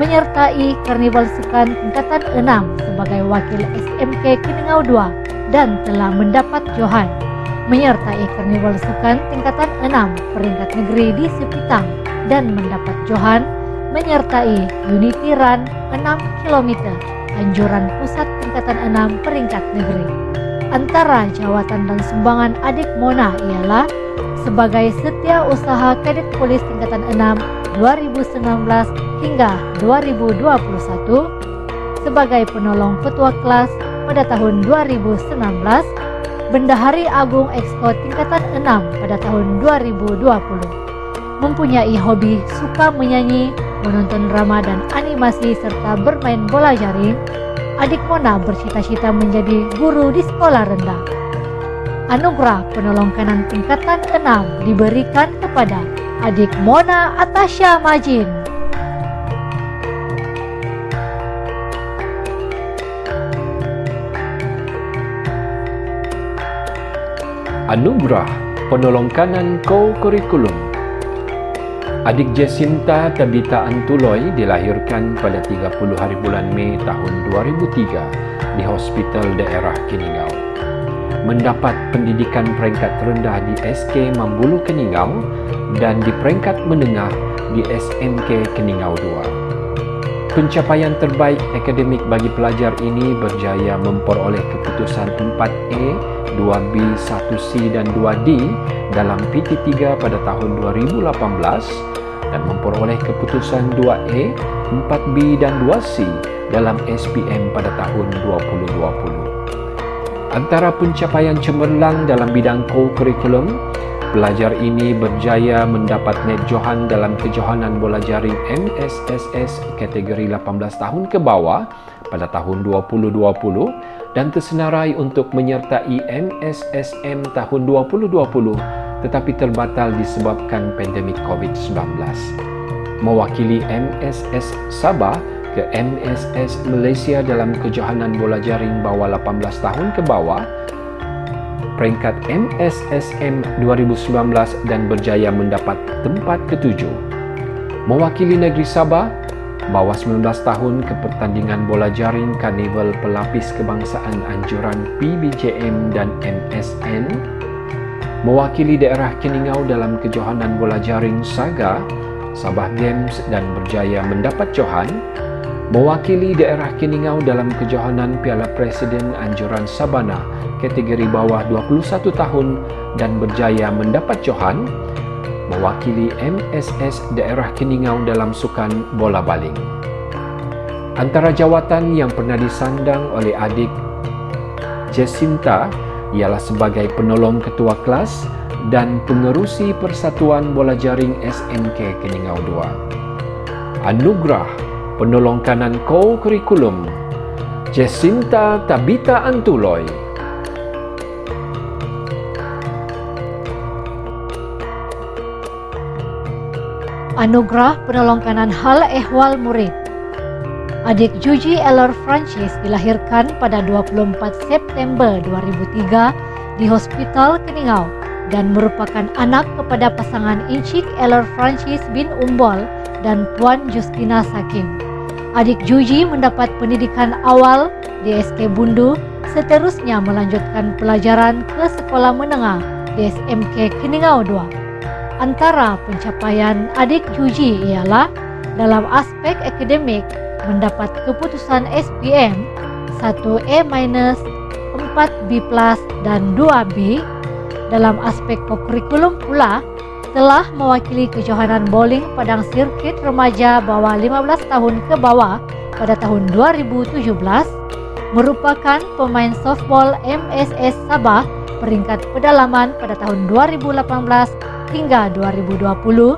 menyertai Karnival Sukan tingkatan 6 sebagai wakil SMK Keningau 2 dan telah mendapat johan. Menyertai Karnival Sukan tingkatan 6 peringkat negeri di Sepitang dan mendapat johan. Menyertai Unity Run 6 km anjuran pusat tingkatan 6 peringkat negeri. Antara jawatan dan sumbangan adik Mona ialah sebagai setiausaha Kadet Polis tingkatan 6 2019 hingga 2021, sebagai penolong ketua kelas pada tahun 2019, Bendahari Agung Exco tingkatan 6 pada tahun 2020. Mempunyai hobi suka menyanyi, menonton drama dan animasi serta bermain bola jaring, adik Mona bercita-cita menjadi guru di sekolah rendah. Anugerah Penolong Kanan tingkatan 6 diberikan kepada adik Mona Atasha Majin. Anugerah Penolong Kanan ko-kurikulum. Adik Jacinta Tabita Antuloy dilahirkan pada 30 hari bulan Mei tahun 2003 di Hospital Daerah Keningau. Mendapat pendidikan peringkat rendah di SK Mambulu Keningau dan di peringkat menengah di SMK Keningau 2. Pencapaian terbaik akademik bagi pelajar ini berjaya memperoleh keputusan 4A, 2B, 1C dan 2D dalam PT3 pada tahun 2018 dan memperoleh keputusan 2E, 4B dan 2C dalam SPM pada tahun 2020. Antara pencapaian cemerlang dalam bidang ko-kurikulum, pelajar ini berjaya mendapat net johan dalam kejohanan bola jaring MSSS kategori 18 tahun ke bawah pada tahun 2020 dan tersenarai untuk menyertai MSSM tahun 2020 tetapi terbatal disebabkan pandemik COVID-19. Mewakili MSS Sabah ke MSS Malaysia dalam kejohanan bola jaring bawah 18 tahun ke bawah, peringkat MSSM 2019 dan berjaya mendapat tempat ke-7. Mewakili negeri Sabah, bawah 19 tahun ke pertandingan bola jaring Karnival Pelapis Kebangsaan Anjuran PBJM dan MSN. Mewakili daerah Keningau dalam kejohanan bola jaring Saga, Sabah Games dan berjaya mendapat johan. Mewakili daerah Keningau dalam kejohanan Piala Presiden Anjuran Sabana kategori bawah 21 tahun dan berjaya mendapat johan. Mewakili MSS daerah Keningau dalam sukan bola baling. Antara jawatan yang pernah disandang oleh adik Jacinta ialah sebagai penolong ketua kelas dan pengerusi Persatuan Bola Jaring SMK Keningau 2. Anugerah penolong kanan co-kurikulum Jacinta Tabita Antuloy. Anugerah penolong kanan hal ehwal murid. Adik Juji Elor Francis dilahirkan pada 24 September 2003 di Hospital Keningau dan merupakan anak kepada pasangan Encik Elor Francis bin Umbol dan Puan Justina Sakim. Adik Juji mendapat pendidikan awal di SK Bundu, seterusnya melanjutkan pelajaran ke sekolah menengah di SMK Keningau 2. Antara pencapaian adik Juji ialah dalam aspek akademik mendapat keputusan SPM 1A-, 4B+, dan 2B. Dalam aspek kokurikulum pula telah mewakili kejohanan bowling Padang Sirkuit Remaja bawah 15 tahun ke bawah pada tahun 2017, merupakan pemain softball MSS Sabah peringkat pedalaman pada tahun 2018 hingga 2020,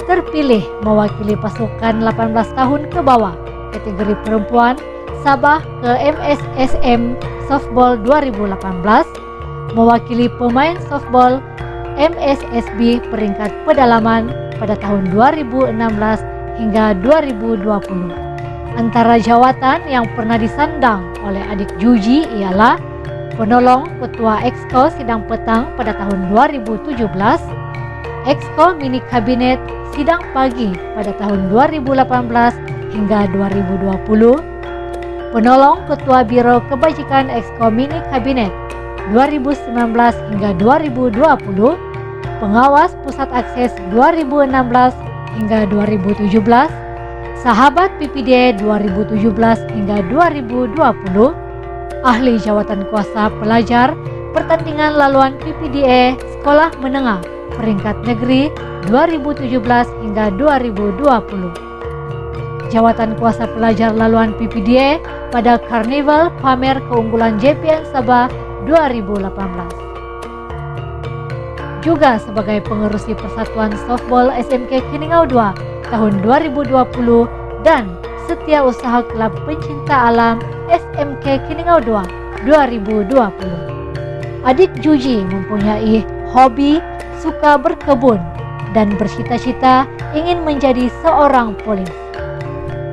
terpilih mewakili pasukan 18 tahun ke bawah kategori perempuan Sabah ke MSSM Softball 2018, mewakili pemain softball MSSB peringkat pedalaman pada tahun 2016 hingga 2020. Antara jawatan yang pernah disandang oleh adik Juji ialah penolong ketua Exco Sidang Petang pada tahun 2017, Exco Mini Kabinet Sidang Pagi pada tahun 2018 hingga 2020, penolong ketua Biro Kebajikan Exco Mini Kabinet 2019 hingga 2020, pengawas Pusat Akses 2016 hingga 2017, sahabat PPD 2017 hingga 2020, ahli jawatan kuasa pelajar pertandingan laluan PPDA Sekolah Menengah peringkat negeri 2017 hingga 2020. Jawatan kuasa pelajar laluan PPDA pada Karnival Pamer Keunggulan JPN Sabah 2018. Juga sebagai pengerusi Persatuan Softball SMK Keningau 2 tahun 2020 dan Setiausaha Kelab Pencinta Alam SMK Keningau 2 2020. Adik Juji mempunyai hobi suka berkebun dan bercita-cita ingin menjadi seorang polis.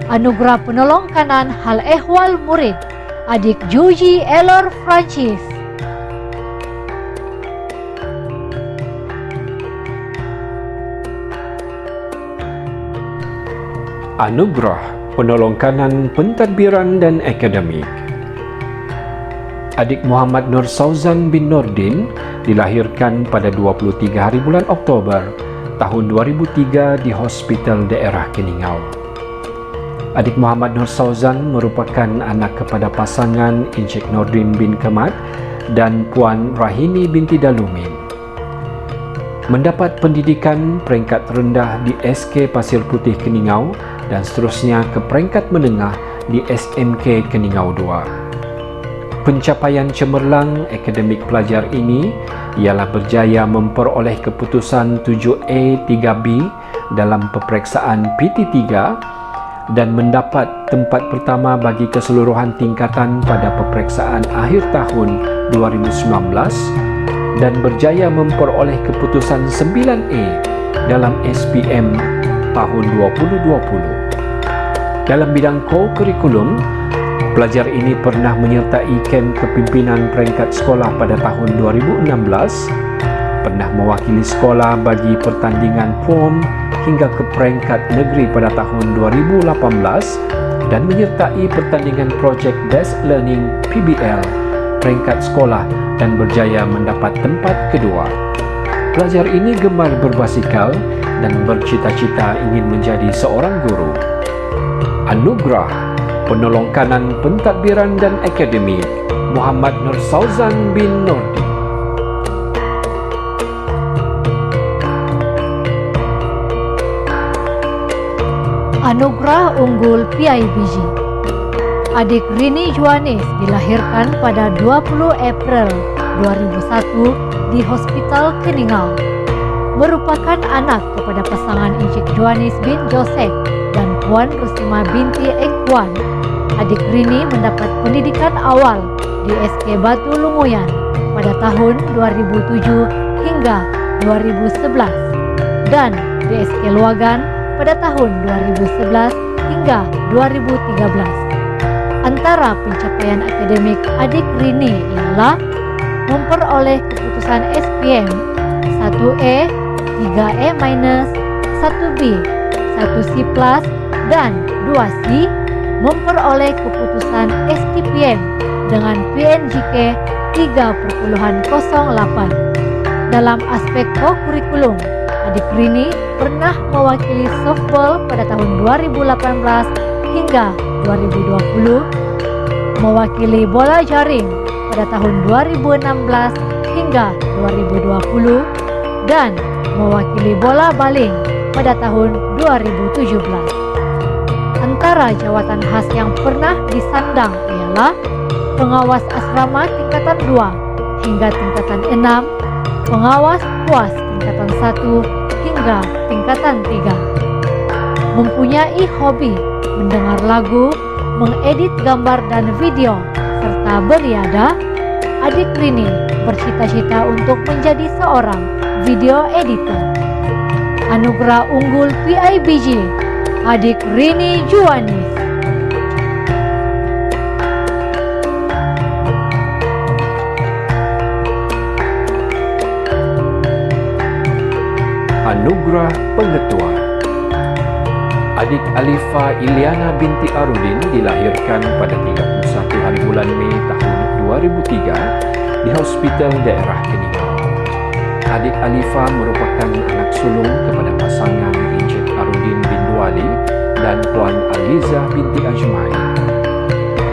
Anugerah penolong kanan hal ehwal murid adik Juji Elor Francis. Anugerah penolong kanan pentadbiran dan akademik. Adik Muhammad Nur Sauzan bin Nordin dilahirkan pada 23 hari bulan Oktober tahun 2003 di Hospital Daerah Keningau. Adik Muhammad Nur Sauzan merupakan anak kepada pasangan Encik Nordin bin Kemat dan Puan Rahini binti Dalumin. Mendapat pendidikan peringkat rendah di SK Pasir Putih Keningau dan seterusnya ke peringkat menengah di SMK Keningau 2. Pencapaian cemerlang akademik pelajar ini ialah berjaya memperoleh keputusan 7A 3B dalam peperiksaan PT3 dan mendapat tempat pertama bagi keseluruhan tingkatan pada peperiksaan akhir tahun 2019 dan berjaya memperoleh keputusan 9A dalam SPM tahun 2020. Dalam bidang co-kurikulum, pelajar ini pernah menyertai kem kepimpinan peringkat sekolah pada tahun 2016, pernah mewakili sekolah bagi pertandingan POM hingga ke peringkat negeri pada tahun 2018 dan menyertai pertandingan projek Best Learning PBL peringkat sekolah dan berjaya mendapat tempat kedua. Pelajar ini gemar berbasikal dan bercita-cita ingin menjadi seorang guru. Anugerah Penolong Kanan Pentadbiran dan Akademik Muhammad Nur Sauzan bin Nordi. Anugerah Unggul PIBG. Adik Rini Juanis dilahirkan pada 20 April 2001 di Hospital Keningau. Merupakan anak kepada pasangan Encik Juanis bin Joseph dan Puan Rusima binti Engkuan. Adik Rini mendapat pendidikan awal di SK Batu Lunguyan pada tahun 2007 hingga 2011 dan di SK Luagan pada tahun 2011 hingga 2013. Antara pencapaian akademik adik Rini ialah memperoleh keputusan SPM 1A, 3A-, 1B, 1C+, dan 2C, memperoleh keputusan STPM dengan PNJK 3.08. Dalam aspek co-kurikulum, adik Rini pernah mewakili softball pada tahun 2018 hingga 2020, mewakili bola jaring pada tahun 2016 hingga 2020, dan mewakili bola baling pada tahun 2017. Antara jawatan khas yang pernah disandang ialah pengawas asrama tingkatan 2 hingga tingkatan 6, pengawas PUAS tingkatan 1 hingga tingkatan 3. Mempunyai hobi mendengar lagu, mengedit gambar dan video, serta beriadah, adik Rini bercita-cita untuk menjadi seorang video editor. Anugerah Unggul PIBG, adik Rini Juanis. Anugerah Pengetua. Adik Alifa Iliana binti Arudin dilahirkan pada 31 hari bulan Mei tahun 2003 di Hospital Daerah Keningau. Adik Alifa merupakan anak sulung kepada pasangan Encik Arudin bin Duali dan Puan Aliza binti Ajmain.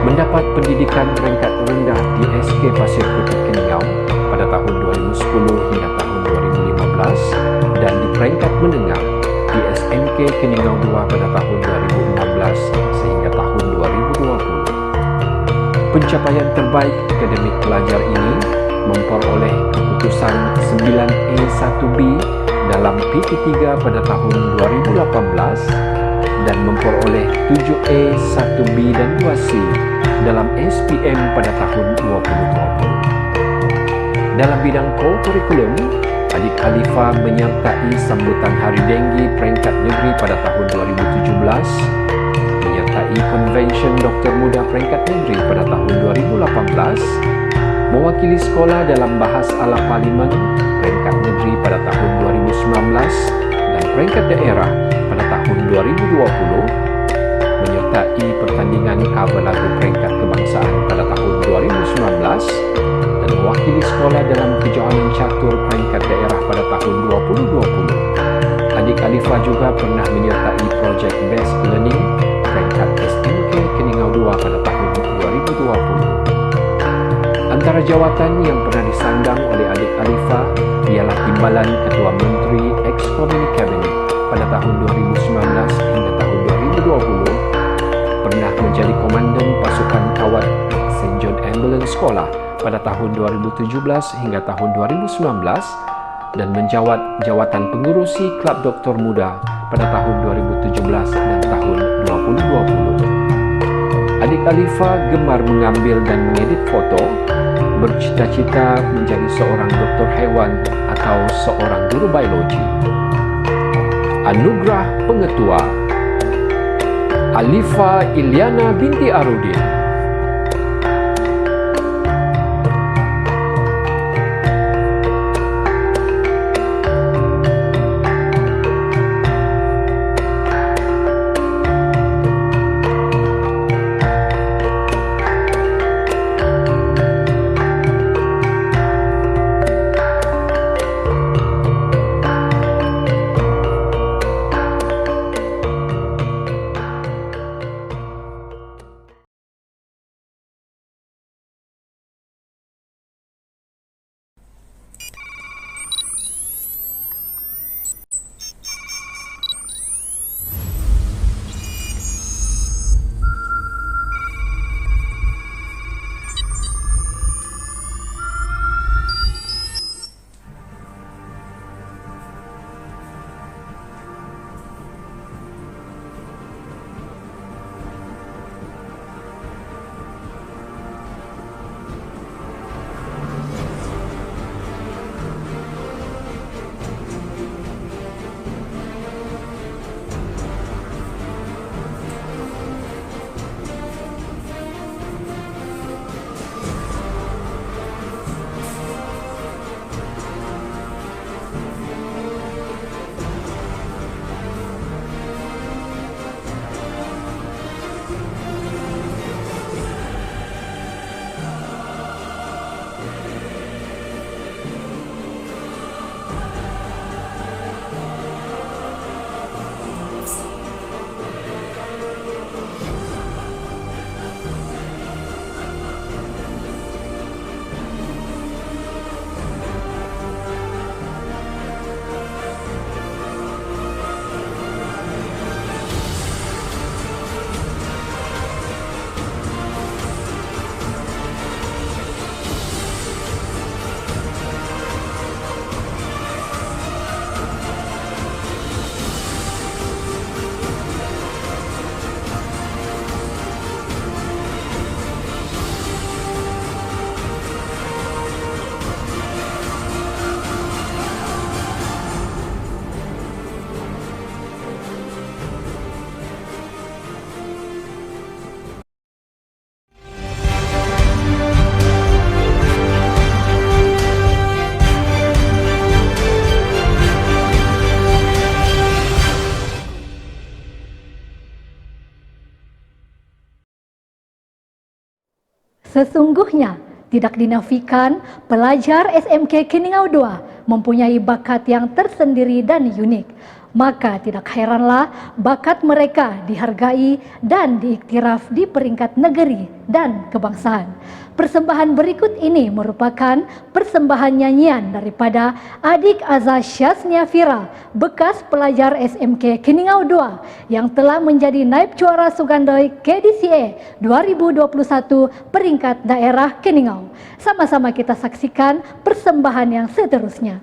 Mendapat pendidikan peringkat rendah di SK Pasir Putih Keningau pada tahun 2010 hingga tahun 2015 dan di peringkat menengah di SMK Keningau 2 pada tahun 2016 sehingga tahun 2020. Pencapaian terbaik akademik pelajar ini memperoleh keputusan 9A 1B dalam PT3 pada tahun 2018 dan memperoleh 7A 1B dan 2C dalam SPM pada tahun 2020. Dalam bidang co-kurikulum, adik Alifa menyertai sambutan Hari Denggi peringkat negeri pada tahun 2017, menyertai Convention Doktor Muda peringkat negeri pada tahun 2018, mewakili sekolah dalam bahas ala parlimen peringkat negeri pada tahun 2019 dan peringkat daerah pada tahun 2020, menyertai pertandingan cover lagu peringkat kebangsaan pada tahun 2019 dan mewakili sekolah dalam kejohanan catur peringkat daerah pada tahun 2020. Adik Alifa juga pernah menyertai projek Best Learning peringkat SMK Keningau 2 pada tahun 2020. Antara jawatan yang pernah disandang oleh adik Alifa ialah timbalan Ketua Menteri Ex-Komini Kabinet pada tahun 2019 hingga tahun 2020, pernah menjadi komandan pasukan kawat St. John Ambulance Sekolah pada tahun 2017 hingga tahun 2019 dan menjawat jawatan pengurusi Klub Doktor Muda pada tahun 2017 dan tahun 2020. Adik Alifa gemar mengambil dan mengedit foto bercita-cita menjadi seorang dokter hewan atau seorang guru biologi. Anugerah Pengetua Alifa Ilyana binti Arudin. Sesungguhnya tidak dinafikan pelajar SMK Keningau II mempunyai bakat yang tersendiri dan unik. Maka tidak heranlah bakat mereka dihargai dan diiktiraf di peringkat negeri dan kebangsaan. Persembahan berikut ini merupakan persembahan nyanyian daripada adik Azaz Syaznia Fira, bekas pelajar SMK Keningau II yang telah menjadi naib juara Sugandoi KDCA 2021 peringkat daerah Keningau. Sama-sama kita saksikan persembahan yang seterusnya.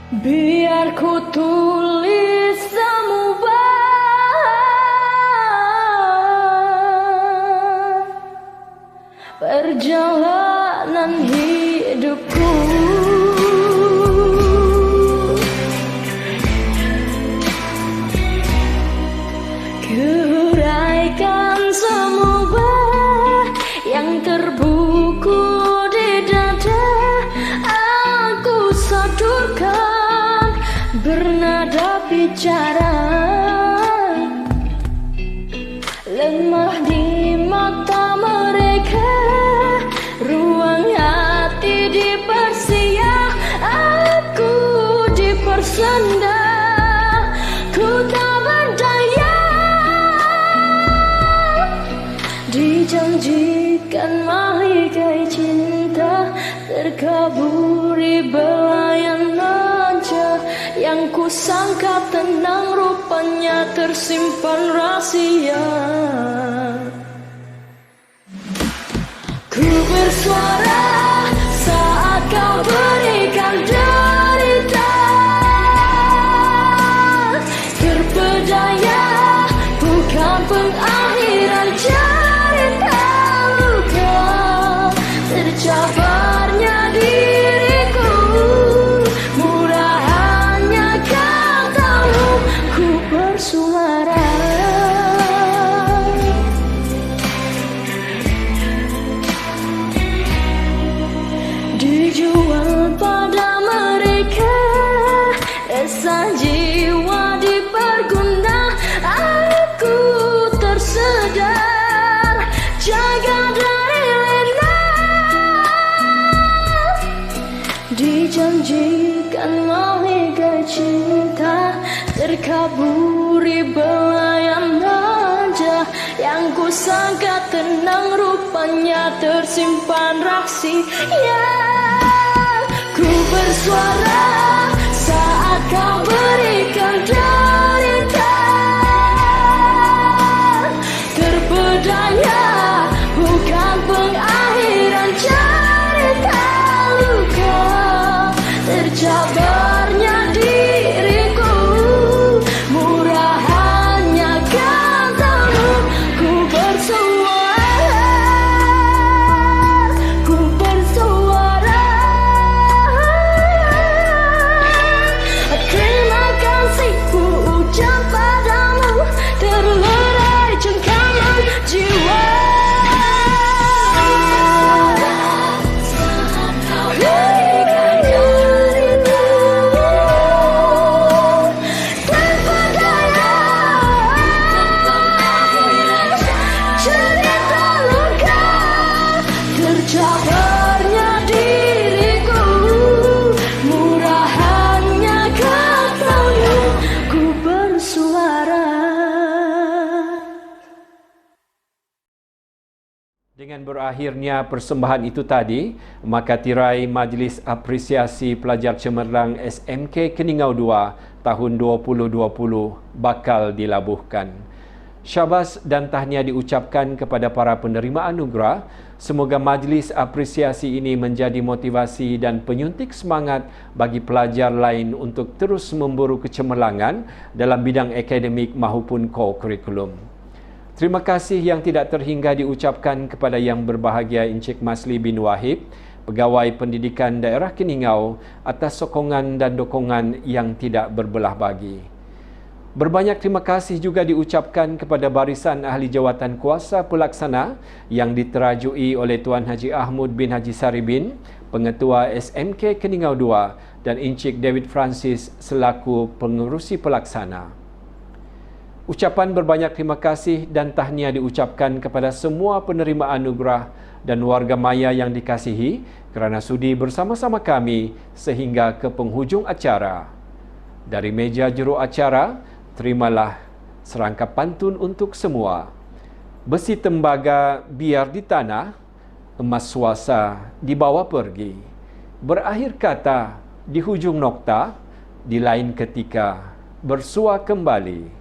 Biar ku tulis semua perjalanan hidupku, kuraikan semua yang terbuku di dada, aku sodorkan bernada bicara, lemah di mata mereka, ruang hati dipersiap, aku dipersenda, ku tak berdaya, dijanjikan mahligai cinta, terkaburi belayan manja, yang kusangka tenang rupanya tersimpan rahasia. Ku bersuara saat kau berikan derita, terpedaya bukan pengakhiran cerita. dijanjikan mahligai cinta, terkaburi belayan raja. Yang ku sangka tenang, rupanya tersimpan rahasia. Ku bersuara saat kau berikan derita, terpedaya bukan pengakhiran cerita luka. Tercabarnya diriku, murahannya katamu. Ku bersuara, ku bersuara. Terima kasih ku ucap padamu, terlerai cengkaman jiwa. Tercabarnya diriku, murahannya katamu. Ku bersuara. Dengan berakhirnya persembahan itu tadi, maka tirai Majlis Apresiasi Pelajar Cemerlang SMK Keningau 2 tahun 2020 bakal dilabuhkan. Syabas dan tahniah diucapkan kepada para penerima anugerah. Semoga majlis apresiasi ini menjadi motivasi dan penyuntik semangat bagi pelajar lain untuk terus memburu kecemerlangan dalam bidang akademik maupun co-kurikulum. Terima kasih yang tidak terhingga diucapkan kepada yang berbahagia Encik Masli bin Wahib, Pegawai Pendidikan Daerah Keningau, atas sokongan dan dokongan yang tidak berbelah bagi. Berbanyak terima kasih juga diucapkan kepada barisan ahli jawatan kuasa pelaksana yang diterajui oleh Tuan Haji Ahmud bin Haji Saribin, Pengetua SMK Keningau 2, dan Encik David Francis selaku pengerusi pelaksana. Ucapan berbanyak terima kasih dan tahniah diucapkan kepada semua penerima anugerah dan warga maya yang dikasihi kerana sudi bersama-sama kami sehingga ke penghujung acara. Dari meja juru acara, terimalah serangkap pantun untuk semua. Besi tembaga biar di tanah, emas suasa dibawa pergi. Berakhir kata di hujung nokta, di lain ketika bersua kembali.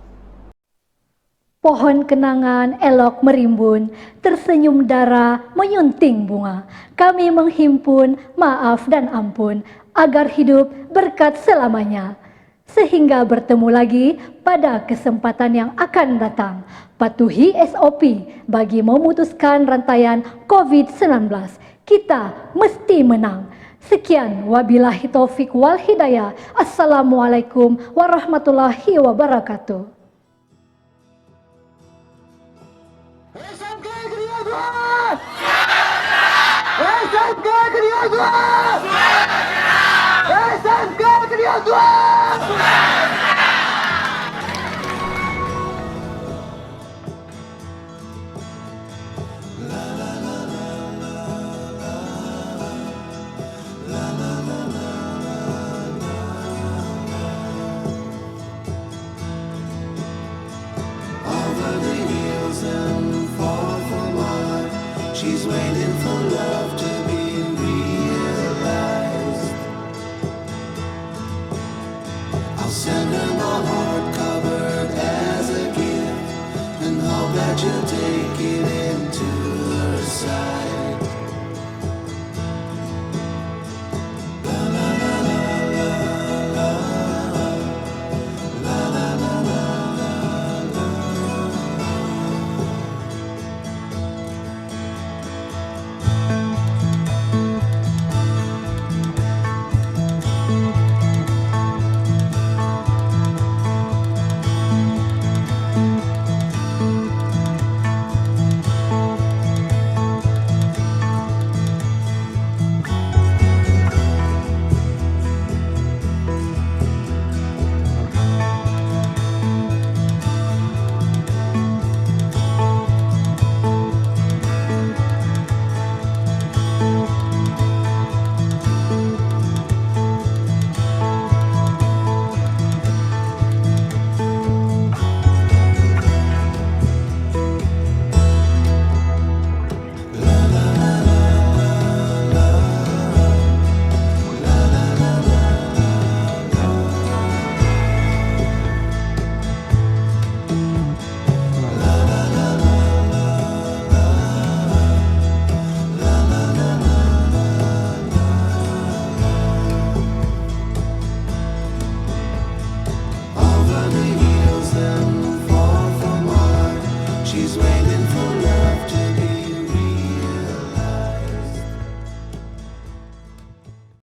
Pohon kenangan elok merimbun, tersenyum dara menyunting bunga. Kami menghimpun maaf dan ampun, agar hidup berkat selamanya. Sehingga bertemu lagi pada kesempatan yang akan datang. Patuhi SOP bagi memutuskan rantaian COVID-19. Kita mesti menang. Sekian, wabillahi taufik wal hidayah. Assalamualaikum warahmatullahi wabarakatuh. SMK Keningau 2!